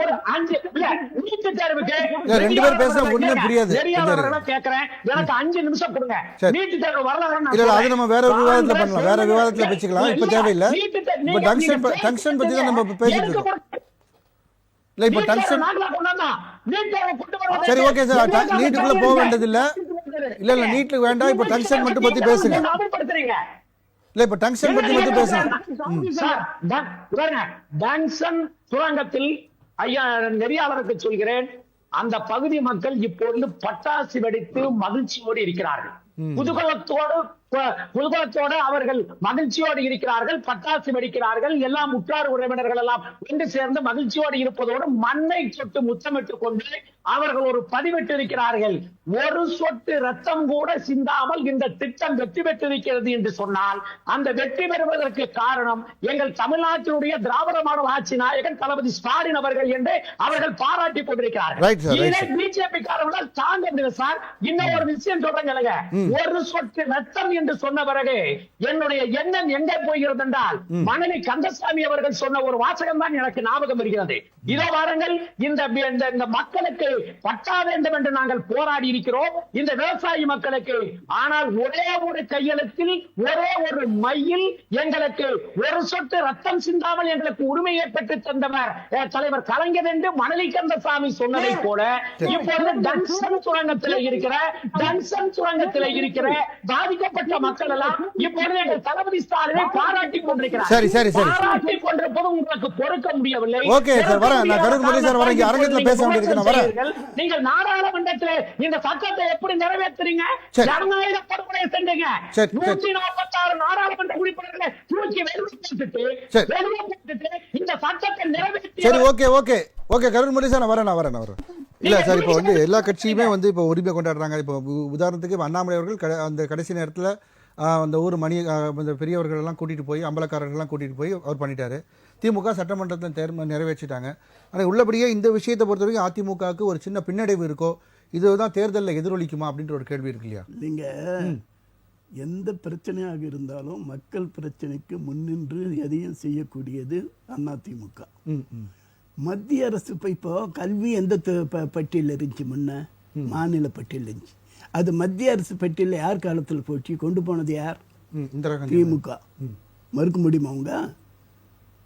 ஒரு 5 நீட்டு தேர்வுக்கு 2 பேர் பேச ஒண்ணுமே புரியாது. கேக்குறேன், எனக்கு 5 நிமிஷம் கொடுங்க. நீட்டு தேர்வு வரலாறு இல்ல அது நம்ம வேற ஒரு விவாதத்துல பண்ணலாம், வேற விவாதத்துல பேசிக்கலாம், இப்ப தேவையில்லை. இப்ப டங்ஸ்டன் பத்தி தான் நம்ம பேசிட்டு இருக்கோம். இல்ல இப்ப டங்ஸ்டன் சரி ஓகே சார், நீட்டுக்குள்ள போக வேண்டியது இல்ல. இல்ல இல்ல நீட்ல வேண்டாம், இப்ப டங்ஸ்டன் மட்டும் பத்தி பேசுங்க. இல்ல இப்ப டங்ஸ்டன் பத்தி மட்டும் பேசுங்க. டங்ஸ்டன் சுரங்கத்தில் ஐயா நெறியாளருக்கு சொல்கிறேன், அந்த பகுதி மக்கள் இப்பொழுது பட்டாசு வெடித்து மகிழ்ச்சியோடு இருக்கிறார்கள். குதூகலத்தோடு அவர்கள் மகிழ்ச்சியோடு இருக்கிறார்கள், பட்டாசு வெடிக்கிறார்கள். எல்லாம் உற்றார் உறவினர்கள் எல்லாம் ஒன்று சேர்ந்து மகிழ்ச்சியோடு இருப்பதோடு மண்ணை சொட்டு முத்தமிட்டுக் கொண்டு அவர்கள் ஒரு பதிவிட்டு இருக்கிறார்கள். ஒரு சொட்டு ரத்தம் கூட சிந்தாமல் இந்த திட்டம் வெற்றி பெற்றிருக்கிறது என்று சொன்னால், அந்த வெற்றி பெறுவதற்கு காரணம் எங்கள் தமிழ்நாட்டினுடைய திராவிட மாடல் ஆட்சி நாயகன் தளபதி ஸ்டாலின் அவர்கள் என்று அவர்கள் பாராட்டி கொண்டிருக்கிறார்கள். பிஜேபி காரர்கள் தாங்க முடியல சார். இன்னும் ஒரு விஷயம் சொல்றேங்க, ஒரு சொட்டு ரத்தம் என்று சொன்ன பிறகு என்னுடைய எண்ணம் எங்கே போகிறது என்றால், மணலி கந்தசாமி அவர்கள் சொன்ன ஒரு வாசகம் தான் எனக்கு ஞாபகம் இருக்கிறது. இதோ வாருங்கள், இந்த மக்களுக்கு பட்டா வேண்டும் என்று நாங்கள் போராடி இருக்கிறோம், இந்த விவசாயி மக்களுக்கு. ஆனால் ஒரே ஒரு கையெழுத்தில் ஒரே ஒரு மையில் எங்களுக்கு ஒரு சொட்டு ரத்தம் சிந்தாமல் எங்களுக்கு உரிமையை பெற்று தந்தவர் தலைவர் கலைஞர் என்று மணலி கந்தசாமி சொன்னதை போல இப்பொழுது டங்ஸ்டன் சுரங்கத்தில் இருக்கிற பாதிக்கப்பட்ட மக்கள் எல்லாம் இப்பொழுது எங்கள் தளபதி ஸ்டாலினை பாராட்டி கொண்டிருக்கிறார். பாராட்டி கொண்டிருப்பது உங்களுக்கு பொறுக்க முடியவில்லை. ஓகே சார், வரேன் நான். கரூர் முரளி சார் வரேன், அரங்கத்துல பேச வேண்டியிருக்கு, நான் வரேன். நீங்கள் நாடாளுமன்றத்தில் இந்த சட்டத்தை எப்படி நிறைவேற்றுறீங்க? ஜனநாயக படுகொலை செஞ்சீங்க. 146 நாடாளுமன்ற உறுப்பினர்களை தூக்கி வெளியே போட்டுட்டு இந்த சட்டத்தை நிறைவேற்றி. சரி okay okay okay Karur Murali sir, நான் வரேன். இல்ல சார், இப்போ வந்து எல்லா கட்சியுமே வந்து இப்போ உரிமை கொண்டாடுறாங்க. இப்போ உதாரணத்துக்கு அண்ணாமலை அவர்கள் அந்த கடைசி நேரத்தில் அந்த ஊர் அந்த பெரியவர்கள் எல்லாம் கூட்டிட்டு போய், அம்பலக்காரர்கள்லாம் கூட்டிட்டு போய் அவர் பண்ணிட்டாரு. திமுக சட்டமன்றத்தில் நிறைவேற்றிட்டாங்க. ஆனால் உள்ளபடியே இந்த விஷயத்தை பொறுத்த வரைக்கும் அதிமுகவுக்கு ஒரு சின்ன பின்னடைவு இருக்கோ, இதுதான் தேர்தலில் எதிரொலிக்குமா அப்படின்ற ஒரு கேள்வி இருக்கு இல்லையா? நீங்க எந்த பிரச்சனையாக இருந்தாலும் மக்கள் பிரச்சனைக்கு முன்னின்று எதையும் செய்யக்கூடியது அதிமுக. மத்திய அரசு இப்போ கல்வி எந்த பட்டியல் இருந்துச்சு? முன்ன மாநில பட்டியல் இருந்துச்சு. அது மத்திய அரசு பட்டியலில் யார் காலத்தில் போச்சு? கொண்டு போனது யார்? திமுக. மறுக்க முடியுமா அவங்க?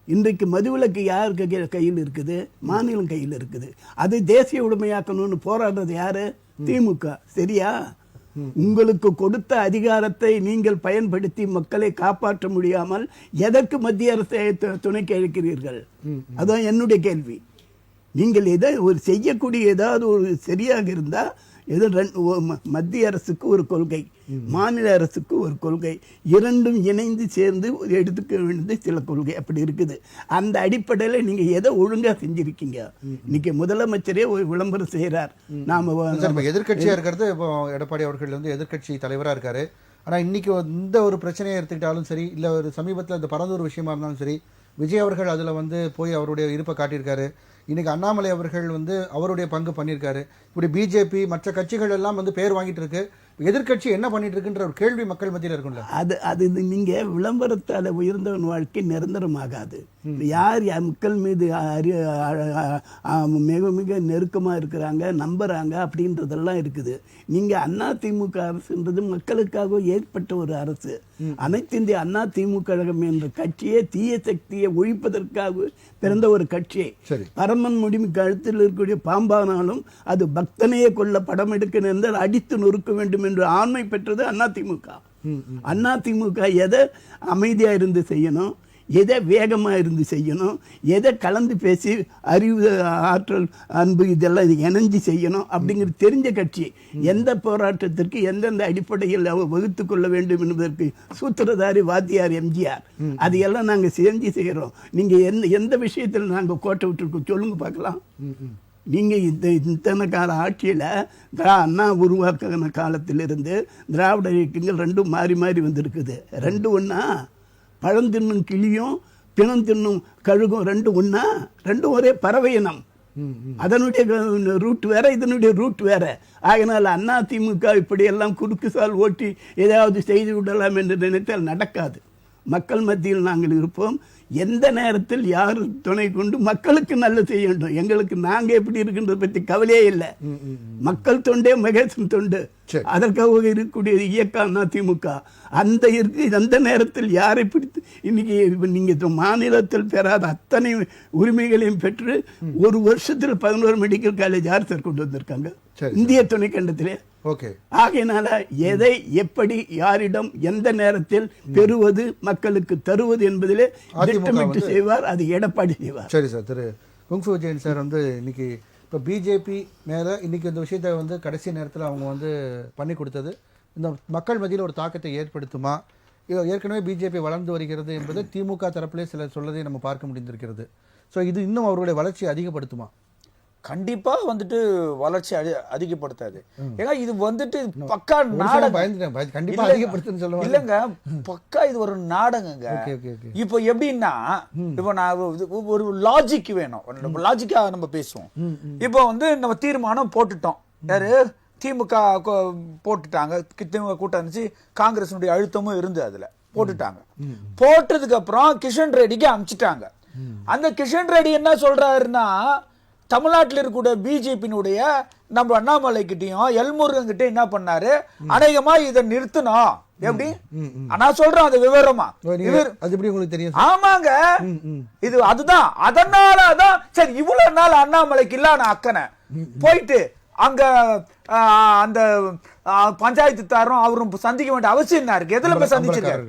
இன்றைக்கு மதுவிலக்கு யார் கையில் இருக்குது? மாநிலம் கையில் இருக்குது. அதை தேசிய உடைமையாக்கணும்னு போராடுறது யாரு? திமுக. சரியா? உங்களுக்கு கொடுத்த அதிகாரத்தை நீங்கள் பயன்படுத்தி மக்களை காப்பாற்ற முடியாமல் எதற்கு மத்திய அரசை துணைக்கு அழைக்கிறீர்கள்? அதான் என்னுடைய கேள்வி. நீங்கள் ஒரு செய்யக்கூடிய ஏதாவது ஒரு சரியாக இருந்தால், மத்திய அரசுக்கு ஒரு கொள்கை, மாநில அரசுக்கு ஒரு கொள்கை, இரண்டும் இணைந்து சேர்ந்து எடுத்துக்க வேண்டியது சில கொள்கை அப்படி இருக்குது. அந்த அடிப்படையில் நீங்க எதை ஒழுங்கா செஞ்சிருக்கீங்க? இன்னைக்கு முதலமைச்சரே ஒரு விளம்பரம் செய்யறார். நாம எதிர்கட்சியா இருக்கிறது இப்போ எடப்பாடி அவர்கள் வந்து எதிர்கட்சி தலைவரா இருக்காரு. ஆனா இன்னைக்கு இந்த ஒரு பிரச்சனையை எடுத்துக்கிட்டாலும் சரி, இல்ல ஒரு சமீபத்தில் இந்த பரந்தூர் விஷயமா இருந்தாலும் சரி, விஜய் அவர்கள் அதுல வந்து போய் அவருடைய இருப்பை காட்டியிருக்காரு. இன்னைக்கு அண்ணாமலை அவர்கள் வந்து அவருடைய பங்கு பண்ணியிருக்காரு. இப்படி பிஜேபி மற்ற கட்சிகள் எல்லாம் வந்து பேர் வாங்கிட்டு இருக்கு. எதிர்கட்சி என்ன பண்ணிட்டு இருக்குன்ற ஒரு கேள்வி மக்கள் மத்தியில் இருக்கும்ல. அது நீங்க விளம்பரத்தால உயர்ந்தவன் வாழ்க்கை நிரந்தரமாகாது. யார் மக்கள் மீது மிக மிக நெருக்கமா இருக்கிறாங்க, நம்புறாங்க அப்படின்றதெல்லாம் இருக்குது. நீங்க அதிமுக அரசுன்றது மக்களுக்காக ஏற்பட்ட ஒரு அரசு. அனைத்து இந்திய அதிமுக கழகம் என்ற கட்சியே தீய சக்தியை ஒழிப்பதற்காக பிறந்த ஒரு கட்சி. பரமன் முடிவு கழுத்தில் இருக்கக்கூடிய பாம்பானாலும் அது பக்தனையே கொள்ள படம் எடுக்க நேர்ந்தால் அடித்து நொறுக்க வேண்டும் என்று ஆண்மை பெற்றது அதிமுக. அதிமுக எதை அமைதியா இருந்து செய்யணும், எதை வேகமா இருந்து செய்யணும், எதை கலந்து பேசி அறிவு ஆற்றல் அன்பு இதெல்லாம் இணைஞ்சு செய்யணும் அப்படிங்கிறது தெரிஞ்ச கட்சி. எந்த போராட்டத்திற்கு எந்தெந்த அடிப்படையில் வகுத்து கொள்ள வேண்டும் என்பதற்கு சூத்திரதாரி வாத்தியார் எம்ஜிஆர். அதையெல்லாம் நாங்க செஞ்சு செய்யறோம். நீங்க எந்த விஷயத்தில் நாங்க கோட்டை விட்டுருக்கோம் சொல்லுங்க பார்க்கலாம். நீங்க இத்தனை கால ஆட்சியில அண்ணா உருவாக்கின காலத்திலிருந்து திராவிட இயக்கங்கள் ரெண்டும் மாறி மாறி வந்திருக்குது. ரெண்டு ஒண்ணா? பழம் தின்னும் கிளியும் பிணம் தின்னும் கழுகும் ரெண்டு ஒண்ணா? ரெண்டும் ஒரே பறவை இனம். அதனுடைய ரூட் வேற, இதனுடைய ரூட் வேற. ஆகினால் அதிமுக இப்படி எல்லாம் குறுக்கு சால் ஓட்டி ஏதாவது செய்து விடலாம் என்று நினைத்தால் நடக்காது. மக்கள் மத்தியில் நாங்கள் இருப்போம். எந்த நேரத்தில் யார் துணை கொண்டு மக்களுக்கு நல்லது செய்ய வேண்டும். எங்களுக்கு நாங்க எப்படி இருக்கின்றதை பற்றி கவலையே இல்லை. மக்கள் தொண்டே மகேசன் தொண்டு, அதற்காக இருக்கக்கூடிய இயக்கம் அதிமுக. அந்த நேரத்தில் யாரை பிடித்து இன்னைக்கு நீங்க மாநிலத்தில் பெறாத அத்தனை உரிமைகளையும் பெற்று ஒரு வருஷத்தில் 11 மெடிக்கல் காலேஜ் யார் சார் கொண்டு வந்திருக்காங்க இந்திய துணைக்கண்டத்திலே? ஆகையினால எதை எப்படி யாரிடம் எந்த நேரத்தில் பெறுவது மக்களுக்கு தருவது என்பதிலே திட்டமிட்டு செய்வார். அது எடப்பாடி செய்வார். சரி சார். திரு குங்ஃபு விஜயன் சார் இன்னைக்கு இப்போ பிஜேபி மேலே இன்னைக்கு இந்த விஷயத்தை கடைசி நேரத்தில் அவங்க பண்ணி கொடுத்தது இந்த மக்கள் மத்தியில் ஒரு தாக்கத்தை ஏற்படுத்துமா? ஏற்கனவே பிஜேபி வளர்ந்து வருகிறது என்பது திமுக தரப்பிலே சிலர் சொல்லதை நம்ம பார்க்க முடிந்திருக்கிறது. ஸோ இது இன்னும் அவர்களுடைய வளர்ச்சியை அதிகப்படுத்துமா? கண்டிப்பா வளர்ச்சி அதிகப்படுத்தாது. ஏன்னா இது பக்கா நாடகம். இல்லங்க, பக்கா இது ஒரு நாடகங்க. இப்போ எப்படின்னா, இப்போ நான் ஒரு லாஜிக் வேணும், லாஜிக்கா நம்ம பேசுவோம். இப்போ நம்ம தீர்மானம் போட்டுட்டோம். யாரு? திமுக போட்டுட்டாங்க. திமுக கூட்டம் இருந்துச்சு, காங்கிரஸ் அழுத்தமும் இருந்து அதுல போட்டுட்டாங்க. போட்டதுக்கு அப்புறம் கிஷன் ரெட்டிக்கு அனுப்பிச்சிட்டாங்க. அந்த கிஷன் ரெட்டி என்ன சொல்றாருன்னா, தமிழ்நாட்டில் இருக்கக்கூடிய பிஜேபியினுடைய நம்ம அண்ணாமலை கிட்டையும் எல்முருகன் கிட்ட என்ன பண்ணாரு, அநேகமா இதை நிறுத்தணும். எப்படி நான் சொல்றேன் அது விவரமா. ஆமாங்க, இது அதுதான். அதனாலதான் சரி இவ்வளவு நாள் அண்ணாமலைக்கு இல்லாத அக்கனை போயிட்டு அங்க அந்த பஞ்சாயத்து தாரும் அவரும் சந்திக்க வேண்டிய அவசியம் என்ன இருக்கு? எதுல போய் சந்திச்சிருக்காரு?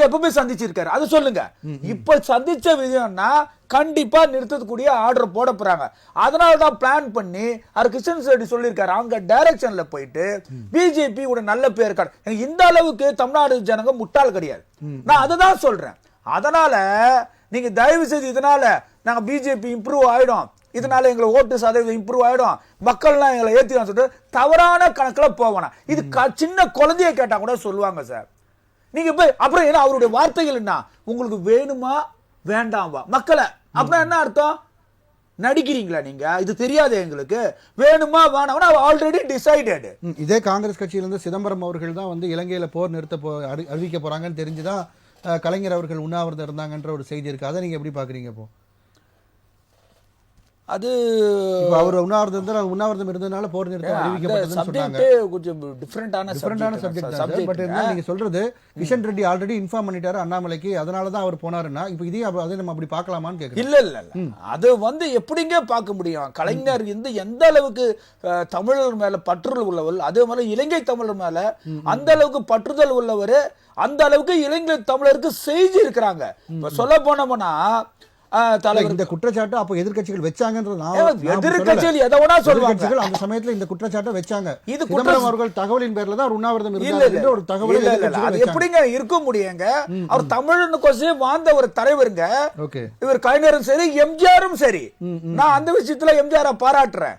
எப்ப போய் சந்திச்சிருக்காரு? அது சொல்லுங்க. இப்ப சந்திச்ச விஷயம்னா கண்டிப்பா நிறுத்தக்கூடிய ஆர்டர் போட போறாங்க. அதனாலதான் பிளான் பண்ணி கிஷன் ரெட்டி சொல்லியிருக்காரு, அங்க டைரக்ஷன்ல போயிட்டு பிஜேபி நல்ல பேர் காட்டு. இந்த அளவுக்கு தமிழ்நாடு ஜனங்க முட்டாள் கிடையாது. நான் அதுதான் சொல்றேன். அதனால நீங்க தயவு செய்து இதனால நாங்க பிஜேபி இம்ப்ரூவ் ஆயிடும், இதனால எங்களை ஓட்டு சதவீதம் இம்ப்ரூவ் ஆயிடும், மக்கள்லாம் எங்களை ஏத்திதான் சொல்லிட்டு தவறான கணக்குல போவானா? இது சின்ன குழந்தைய கேட்டா கூட சொல்லுவாங்க சார். நீங்க போய் அப்புறம் என்ன அவருடைய வார்த்தைகள் என்ன, உங்களுக்கு வேணுமா வேண்டாமா மக்களை, அப்புறம் என்ன அர்த்தம்? நடிக்கிறீங்களா நீங்க? இது தெரியாது எங்களுக்கு. வேணுமா வேணாம்னா ஆல்ரெடி டிசைடட். இதே காங்கிரஸ் கட்சியிலிருந்து சிதம்பரம் அவர்கள் தான் இலங்கையில போர் நிறுத்த அறிவிக்க போறாங்கன்னு தெரிஞ்சுதான் கலைஞர் அவர்கள் உண்ணாவிரதம் இருந்தாங்கன்ற ஒரு செய்தி இருக்கு. அதை நீங்க எப்படி பாக்குறீங்க? இப்போ அது அவர் உண்ணாவிரதம் இருந்ததுனால போர் நிறுத்தம் அறிவிக்கப்பட்டதுன்னு சொன்னாங்க. கொஞ்சம் டிஃபரண்டான சப்ஜெக்ட். பட் நீங்க சொல்றது கிஷன் ரெட்டி ஆல்ரெடி இன்ஃபார்ம் பண்ணிட்டாரு அண்ணாமலைக்கு, அதனால தான் அவர் போனாருன்னா இப்போ இதையும் அதை நம்ம அப்படி பார்க்கலாமான்னு கேக்குறேன். இல்ல அது எப்படிங்க பார்க்க முடியும்? கலைஞர் எந்த அளவுக்கு தமிழர் மேல பற்றுதல் உள்ளவர், அதே மாதிரி இலங்கை தமிழர் மேல அந்த அளவுக்கு பற்றுதல் உள்ளவர், அந்த அளவுக்கு இலங்கை தமிழருக்கு செய்தி இருக்கிறாங்க. சொல்ல போனோம்னா இந்த குற்றச்சாட்டு அப்ப எதிர்க்கட்சிகள் வச்சாங்கன்றது எதிர்க்கட்சிகள் எதனா சொல்லுவாங்க. அந்த சமயத்துல இந்த குற்றச்சாட்டை வச்சாங்க. இது சிதம்பரம் அவர்கள் தகவலின் பேர்ல தான் உண்ணாவிரதம் இருந்தார் ஒரு தகவல். அது எப்படிங்க இருக்க முடியுங்க? அவர் தமிழனுக்கோசம் வாழ்ந்த ஒரு தலைவருங்க. இவர் கலைஞரும் சரி எம்ஜிஆரும் சரி, நான் அந்த விஷயத்துல எம்ஜிஆரை பாராட்டுறேன்.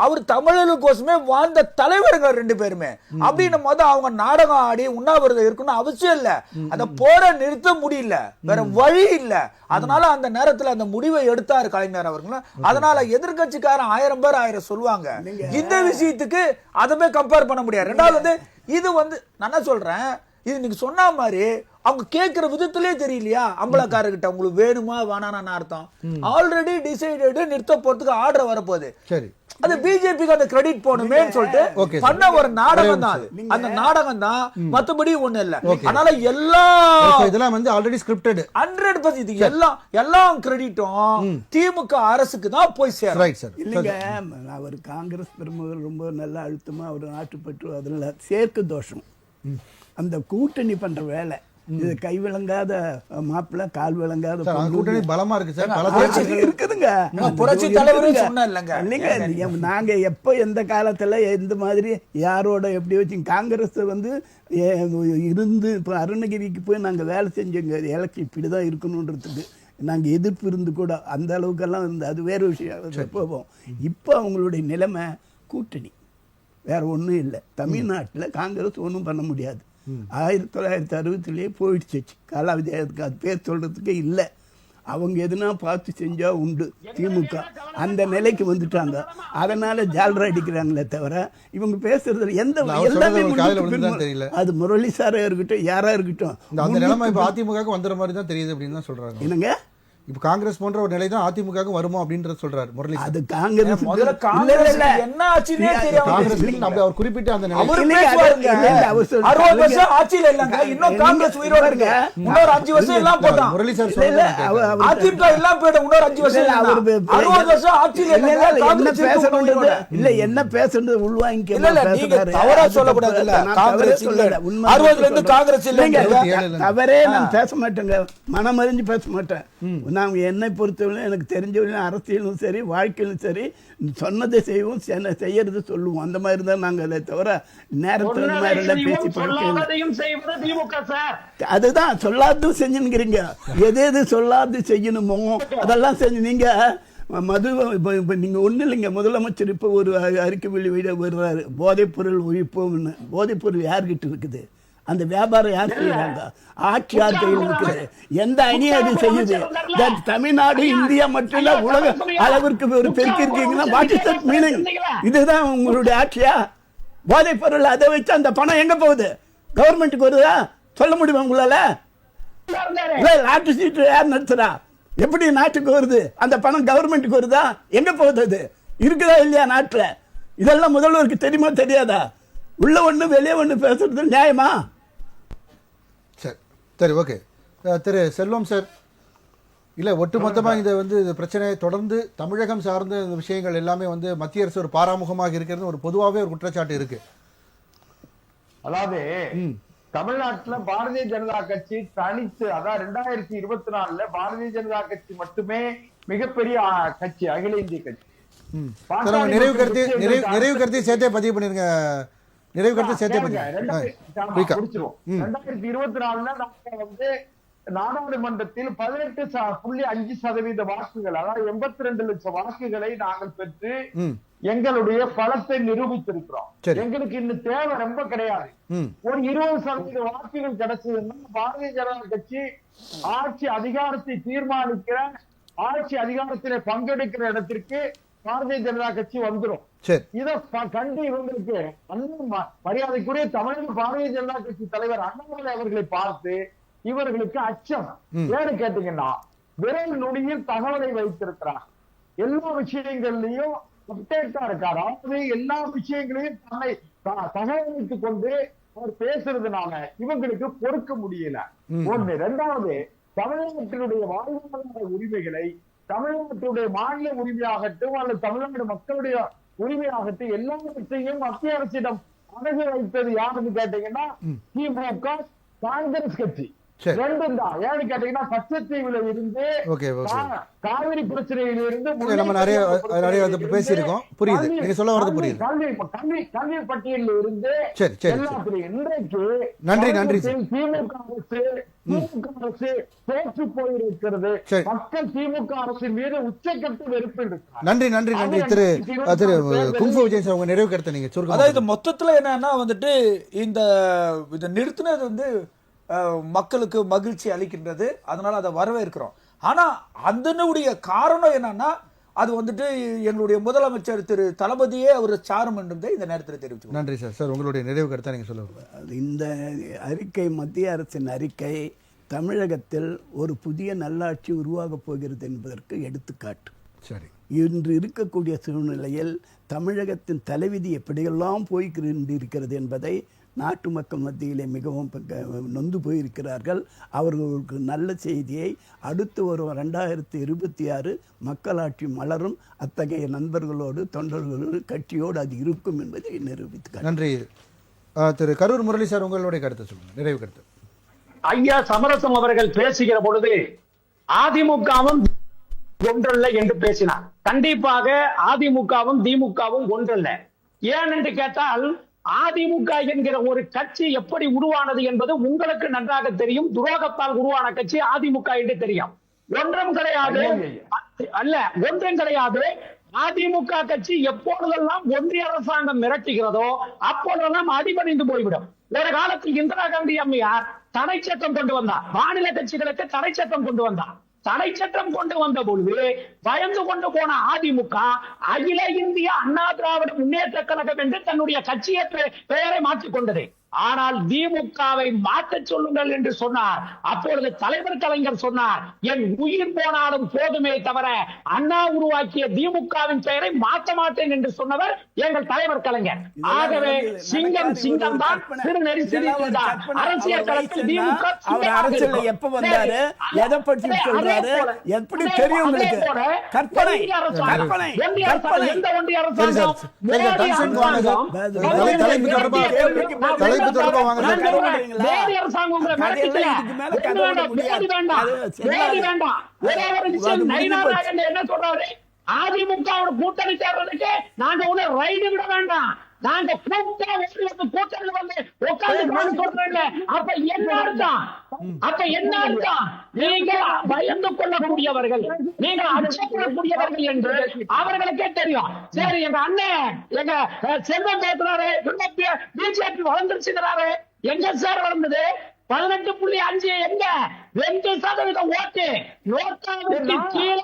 அவர் தமிழனுக்கோசமே வாழ்ந்த தலைவருங்க ரெண்டு பேருமே. அப்படின்னும் போது அவங்க நாடகம் ஆடி உண்ணாவிரதம் இருக்கணும்னு அவசியம் இல்ல. அத போற நிறுத்த முடியல, வேற வழி இல்ல. அதனால அந்த நேரத்தில் அந்த முடிவை எடுத்தார் கலைஞர் அவர்கள். அதனால எதிர்கட்சிக்காரன் 1000 பேர் 1000 சொல்லுவாங்க. இந்த விஷயத்துக்கு அதமே கம்பேர் பண்ண முடியாது. ரெண்டாவது இது நான் என்ன சொல்றேன், இது நீங்க சொன்ன மாதிரி அவங்க கேட்கிற விதத்திலே தெரியலையா அம்பலக்காரர்கிட்ட உங்களுக்கு வேணுமா வேணான்னு அர்த்தம். ஆல்ரெடி டிசைடட் நிறுத்த போறதுக்கு ஆர்டர் வரப்போகுது. சரி, அது பிஜேபிக்கு அந்த கிரெடிட் போணுமேன்னு சொல்லிட்டு பண்ண ஒரு நாடகம் தான் அது. அந்த நாடகம் தான், மத்தபடி ஒண்ணு இல்ல. அதனால இதெல்லாம் ஆல்ரெடி ஸ்கிரிப்டட் 100% எல்லாம் கிரெடிட்டும் திமுக அரசுக்கு தான் போய் சேரும். இல்லைங்க, அவர் காங்கிரஸ் பிரமுகர் ரொம்ப நல்ல அழுத்தமா அவர் நாட்டுப்பற்று அதுல சேர்க்க தோஷம். அந்த கூட்டணி பண்ற வேலை இது கை விளங்காத மாப்பிள்ள கால் விளங்காத கூட்டணி பலமா இருக்கு சார். இருக்குதுங்க. புரட்சி தலைவர் சொன்னாங்க இல்லைங்க, நாங்க எப்ப எந்த காலத்துல எந்த மாதிரி யாரோட எப்படி வச்சு காங்கிரஸ் இருந்து இப்போ அருணகிரிக்கு போய் நாங்க வேலை செஞ்சோங்க. எலக்ஷன் இப்படிதான் இருக்கணும்ன்றதுக்கு நாங்க எதிர்ப்பு இருந்து கூட அந்த அளவுக்கெல்லாம் இருந்து அது வேற விஷயம் போவோம். இப்போ அவங்களுடைய நிலைமை கூட்டணி, வேற ஒன்றும் இல்லை. தமிழ்நாட்டில் காங்கிரஸ் ஒன்றும் பண்ண முடியாது. 1960 போயிடுச்சு. காலாவதி அது பேர் சொல்றதுக்கே இல்லை. அவங்க எதுனா பார்த்து செஞ்சா உண்டு. திமுக அந்த நிலைக்கு வந்துட்டாங்க. அதனால ஜால்ரா அடிக்கிறாங்களே தவிர இவங்க பேசுறது எந்த எல்லாமே அது முரளி சாரா இருக்கட்டும் யாரா இருக்கட்டும் அந்த நிலைமை இப்ப அதிமுக வந்துற மாதிரி தான் தெரியுது அப்படின்னு தான் சொல்றாங்க. என்னங்க இப்ப காங்கிரஸ் போன்ற ஒரு நிலை தான் அதிமுக வருமா அப்படின்றத சொல்றாரு முரளி. அது காங்கிரஸ் என்ன ஆச்சுன்னே தெரியாது. காங்கிரஸ் அவர் குறிப்பிட்ட அந்த நிலை 60 வருஷம் ஆட்சியில இல்லங்க, இன்னும் காங்கிரஸ் உயிரோட இருக்கு. இன்னொரு 5 வருஷம் எல்லாம் போட்டான் முரளி சார் சொல்றாரு அதிமுக எல்லாம் போய்டும். இன்னொரு 5 வருஷம் 60 வருஷம் ஆட்சியில என்ன பேசணும்ன்றது இல்ல, என்ன பேசணும்ன்றது உள்வாங்கிக்க. இல்ல நீங்க தவறா சொல்லக்கூடாது. இல்ல காங்கிரஸ் இல்ல 60ல இருந்து காங்கிரஸ் இல்ல தவறே நான் பேச மாட்டேங்க, மனமறிஞ்சு பேச மாட்டேன். நான் என்னை பொறுத்தவரை எனக்கு தெரிஞ்சவரையும் அரசியலும் சரி வாழ்க்கையிலும் சரி சொன்னதை செய்வோம், செய்யறது சொல்லுவோம். அந்த மாதிரி தான் நாங்கள் தவிர நேரத்தில் பேசி அதுதான் சொல்லாதும் செஞ்சுங்கிறீங்க. எது சொல்லாது செய்யணுமோ அதெல்லாம் செஞ்சு நீங்க மது நீங்க ஒண்ணு இல்லைங்க. முதலமைச்சர் இப்ப ஒரு அறிக்கை வெளியிட வருவாரு, போதைப் பொருள் ஒழிப்போம்னு. போதைப் பொருள் யார்கிட்ட இருக்குது? அந்த வியாபாரம் யார் செய்யறாங்க? ஆட்சி யார் கையில் இருக்குது? எந்த அணி அது செய்யுது? தமிழ்நாடு இந்தியா மட்டும் இல்ல உலக அளவிற்கு ஒரு பெருக்கி இருக்கீங்கன்னா வாட் இஸ் தட் மீனிங்? இதுதான் உங்களுடைய ஆட்சியா? போதைப் பொருள் அதை வச்சு அந்த பணம் எங்க போகுது? கவர்மெண்ட்டுக்கு வருதா? சொல்ல முடியுமா உங்களால? லாட்டரி சீட்டு யார் நடத்துறா? எப்படி நாட்டுக்கு வருது அந்த பணம்? கவர்மெண்ட்டுக்கு வருதா? எங்க போகுது? அது இருக்குதா இல்லையா நாட்டுல? இதெல்லாம் முதல்வருக்கு தெரியுமா தெரியாதா? உள்ள ஒண்ணு வெளியே ஒண்ணு பேசுறது நியாயமா? சரி ஓகே. திரு செல்வம் சார், இல்லை ஒட்டுமொத்தமாக இந்த பிரச்சனையை தொடர்ந்து தமிழகம் சார்ந்த இந்த விஷயங்கள் எல்லாமே மத்திய அரசு ஒரு பாராமுகமாக இருக்கிறது ஒரு பொதுவாகவே ஒரு குற்றச்சாட்டு இருக்கு. அதாவது தமிழ்நாட்டுல பாரதிய ஜனதா கட்சி தனித்து, அதாவது 2024 பாரதிய ஜனதா கட்சி மட்டுமே மிகப்பெரிய கட்சி, அகில இந்திய கட்சி. நிறைவு கருத்தை சேர்த்தே பதிவு பண்ணிருங்க. நிறைவு கருத்தை சேர்த்தே பதிவு 2024 நாடாளுமன்றத்தில் 18.5% வாக்குகள், அதாவது 82 லட்சம் வாக்குகளை நாங்கள் பெற்று எங்களுடைய பலத்தை நிரூபித்திருக்கிறோம். எங்களுக்கு இன்னும் தேவை ரொம்ப கிடையாது. ஒரு 20% வாக்குகள் கிடைச்சதுன்னா பாரதிய ஜனதா கட்சி ஆட்சி அதிகாரத்தை தீர்மானிக்கிற, ஆட்சி அதிகாரத்திலே பங்கெடுக்கிற இடத்திற்கு பாரதிய ஜனதா கட்சி வந்துடும். இதை கண்டு இவங்களுக்கு மரியாதைக்குரிய தமிழக பாரதிய ஜனதா கட்சி தலைவர் அண்ணாமலை அவர்களை பார்த்து இவர்களுக்கு அச்சம். ஏன்னு கேட்டீங்கன்னா விரல் நுனியில் தகவலை வைத்திருக்கிறார், எல்லா விஷயங்கள்லயும் அப்டேட்டா இருக்கார். அதாவது எல்லா விஷயங்களையும் தன்னை தகவலித்துக் கொண்டு அவர் பேசுறதுனால இவங்களுக்கு பொறுக்க முடியல. ஒண்ணு. இரண்டாவது, தமிழ்நாட்டினுடைய வாழ்வாதார உரிமைகளை, தமிழ்நாட்டுடைய மாநில உரிமையாகட்டும் அல்லது தமிழ்நாடு மக்களுடைய உரிமையாகட்டும் எல்லாவற்றையும் மத்திய அரசிடம் அணுகி வைத்தது யாருன்னு கேட்டீங்கன்னா திமுக, காங்கிரஸ் கட்சி ரெண்டும் தான். ஏன்னு கேட்டீங்கன்னா கச்சத்தீவுல இருந்து காவிரி பிரச்சனையில இருந்து நம்ம நிறைய பேசியிருக்கோம். புரியுது, நீங்க சொல்ல வரது புரியுது. கல்வி பட்டியலில் இருந்து எல்லாத்திலையும் இன்றைக்கு நன்றி திமுக அரசு தோற்று போயிருக்கிறது. மக்கள் திமுக அரசின் மீது உச்சக்கட்ட வெறுப்பு இருக்கு. நன்றி திரு குங்ஃபு விஜய் சார், உங்க நிறைவு கருத்தை நீங்க சொல்லுங்க. அதாவது மொத்தத்துல என்னன்னா இந்த நிறுத்தினது மக்களுக்கு மகிழ்ச்சி அளிக்கின்றது, அதனால அதை வரவேற்கிறோம். ஆனா அதனுடைய காரணம் என்னன்னா அது எங்களுடைய முதலமைச்சர் திரு தளபதியே அவர் சாரும் என்றதை இந்த நேரத்தில் தெரிவிச்சு. நன்றி சார். சார் உங்களுடைய நிறைவு கருத்தை நீங்க சொல்லுங்க. இந்த அறிக்கை, மத்திய அரசின் அறிக்கை தமிழகத்தில் ஒரு புதிய நல்லாட்சி உருவாகப் போகிறது என்பதற்கு எடுத்துக்காட்டு. சரி, இன்று இருக்கக்கூடிய சூழ்நிலையில் தமிழகத்தின் தலைவிதி எப்படியெல்லாம் போய்கொண்டிருக்கிறது என்பதை நாட்டு மக்கள் மத்தியிலே மிகவும் நொந்து போயிருக்கிறார்கள். அவர்களுக்கு நல்ல செய்தியை அடுத்து வரும் 2026 மக்களாட்சி மலரும், அத்தகைய நண்பர்களோடு தொண்டர்களோடு கட்சியோடு அது இருக்கும் என்பதை நிரூபித்து. நன்றி. திரு கரூர் முரளி சார், உங்களுடைய கருத்தை சொல்லுங்க, நிறைவு கருத்து. ஐயா சமரசம் அவர்கள் பேசுகிற பொழுது அதிமுகவும் ஒன்றல்ல என்று பேசினார். கண்டிப்பாக அதிமுகவும் திமுகவும் ஒன்றல்ல. ஏன் என்று கேட்டால் அதிமுக என்கிற ஒரு கட்சி எப்படி உருவானது என்பது உங்களுக்கு நன்றாக தெரியும். துரோகத்தால் உருவான கட்சி அதிமுக என்று தெரியும். ஒன்றும் கிடையாது. அதிமுக கட்சி எப்பொழுதெல்லாம் ஒன்றிய அரசாங்கம் மிரட்டுகிறதோ அப்பொழுதெல்லாம் அடிபணிந்து போய்விடும். ஒரு காலத்தில் இந்திரா காந்தி அம்மையார் தடை சட்டம் கொண்டு வந்தார், மாநில கட்சிகளுக்கு தடை சட்டம் கொண்டு வந்தார். தடை சட்டம் கொண்டு வந்த பொழுது பயந்து கொண்டு போன அதிமுக அகில இந்திய அண்ணா திராவிட முன்னேற்ற கழகம் என்று தன்னுடைய கட்சியை பெயரை மாற்றிக் கொண்டது. ஆனால் திமுகவை மாற்றச் சொல்லுங்கள் என்று சொன்னார். அப்பொழுது தலைவர் கலைஞர் சொன்னார், என் உயிர் போனாலும் போதுமே தவிர அண்ணா உருவாக்கிய திமுகவின் பெயரை மாற்ற மாட்டேன் என்று சொன்னவர் எங்கள் தலைவர் கலைஞர். ஆகவே சிங்கம் சிங்கம் தான், சிறு நெரிசலி தான். அரசியல் களத்தில் திமுக அரசியல் எப்ப வந்தாரு, எதை பற்றி சொல்றாரு, எப்படி தெரியும் உங்களுக்கு? கற்பனை கற்பனை கற்பனை. எந்த ஒன்றிய அரசாங்கம் தலைப்பு தொடர்பா வாங்க சார். மோடி அரசாங்கம் உங்களை மிரட்டிக்கல. வேண்டாம். ஒரே ஒரு விஷயம், நயினா நாகேந்திரன் என்ன சொல்றாரு, அதிமுக கூட்டணி சேர்றதுக்கு நாங்க ஒண்ணு ரைடு விட வேண்டாம், நாங்க கூட்டணி வந்து உட்கார்ந்து சொல்றேன். அப்ப என்ன அர்த்தம்? நீங்க பயந்து கொள்ளக்கூடியவர்கள், நீங்க அச்சப்படக்கூடியவர்கள் என்று அவர்களுக்கே தெரியும். சரி, எங்க அண்ணன் எங்க செல்வம் பேசுறாரு, பிஜேபி வளர்ந்துருச்சுங்கிறாரு. எங்க சார் வளர்ந்தது? 18.5 எங்க 2% ஓட்டு. நோட்டாவுக்கு கீழே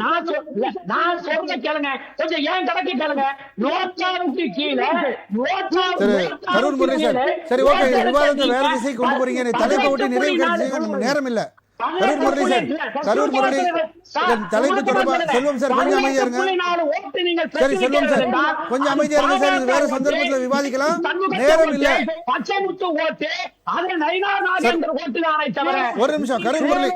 நான் சொல்றத கேளுங்க, கொஞ்சம் ஏன் கணக்கு கேளுங்க. நோட்டாவுக்கு கீழே கரூர் முரளி சார், சரி ஓகே, விவாதத்தை வேற திசை கொண்டு போறீங்க. தலைப்பை ஒட்டி நிறைவு நேரம் இல்ல. கரூர் முரளி சார், கரூர் முரளி தலைப்பு தொடர்பா செல்வம் சார் கொஞ்சம் அமைதியா இருங்க. சரி செல்வம் சார் கொஞ்சம் அமைதியா இருங்க சார், இது வேற சந்தர்ப்பத்தில் விவாதிக்கலாம், நேரம் இல்ல. பச்சைமுத்து ஓட்டு அது நயினா நாகேந்திரன் ஓட்டு தானே தவிர. ஒரு நிமிஷம், கரூர் முரளி,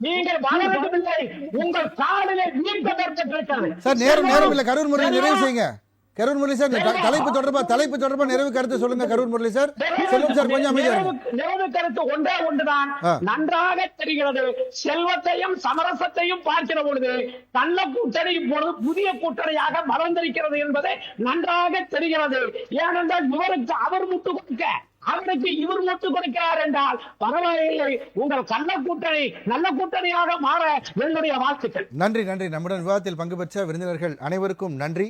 நீங்கள் வளரவில்லை, உங்கள் காலிலே வீக்கம் ஏற்பட்டிருக்கிறது சார். நேரம் இல்ல, கரூர் முரளி நிறைவு செய்யுங்க. கரூர் முரளி சார், தலைப்பு தொடர்பா நிறைவு கருத்து சொல்லுங்க. கரூர் முரளி சார், செல்வம் சார் கொஞ்சம் அமைதியா இருங்க. நிறைவு கருத்து ஒன்றே ஒன்றுதான். நன்றாக தெரிகிறது, செல்வத்தையும் சமரசத்தையும் பார்க்கிற பொழுது கள்ள கூட்டணி இப்பொழுது புதிய கூட்டணியாக மலர்ந்திருக்கிறது என்பது நன்றாக தெரிகிறது. ஏனென்றால் இவருக்கு அவர் முட்டு கொடுக்க, அவருக்கு இவர் முட்டு கொடுக்கிறார் என்றால் பரவாயில்லை, உங்கள் கள்ள கூட்டணி நல்ல கூட்டணியாக மாற என்னுடைய வாழ்த்துக்கள். நன்றி. நம்முடன் விவாதத்தில் பங்கு பெற்ற விருந்தினர்கள் அனைவருக்கும் நன்றி.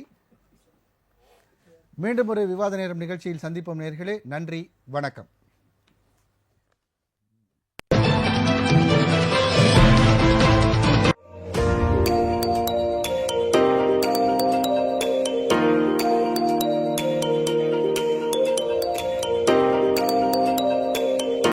மீண்டும் ஒரு விவாத நேரம் நிகழ்ச்சியில் சந்திப்போம் நேயர்களே. நன்றி, வணக்கம்.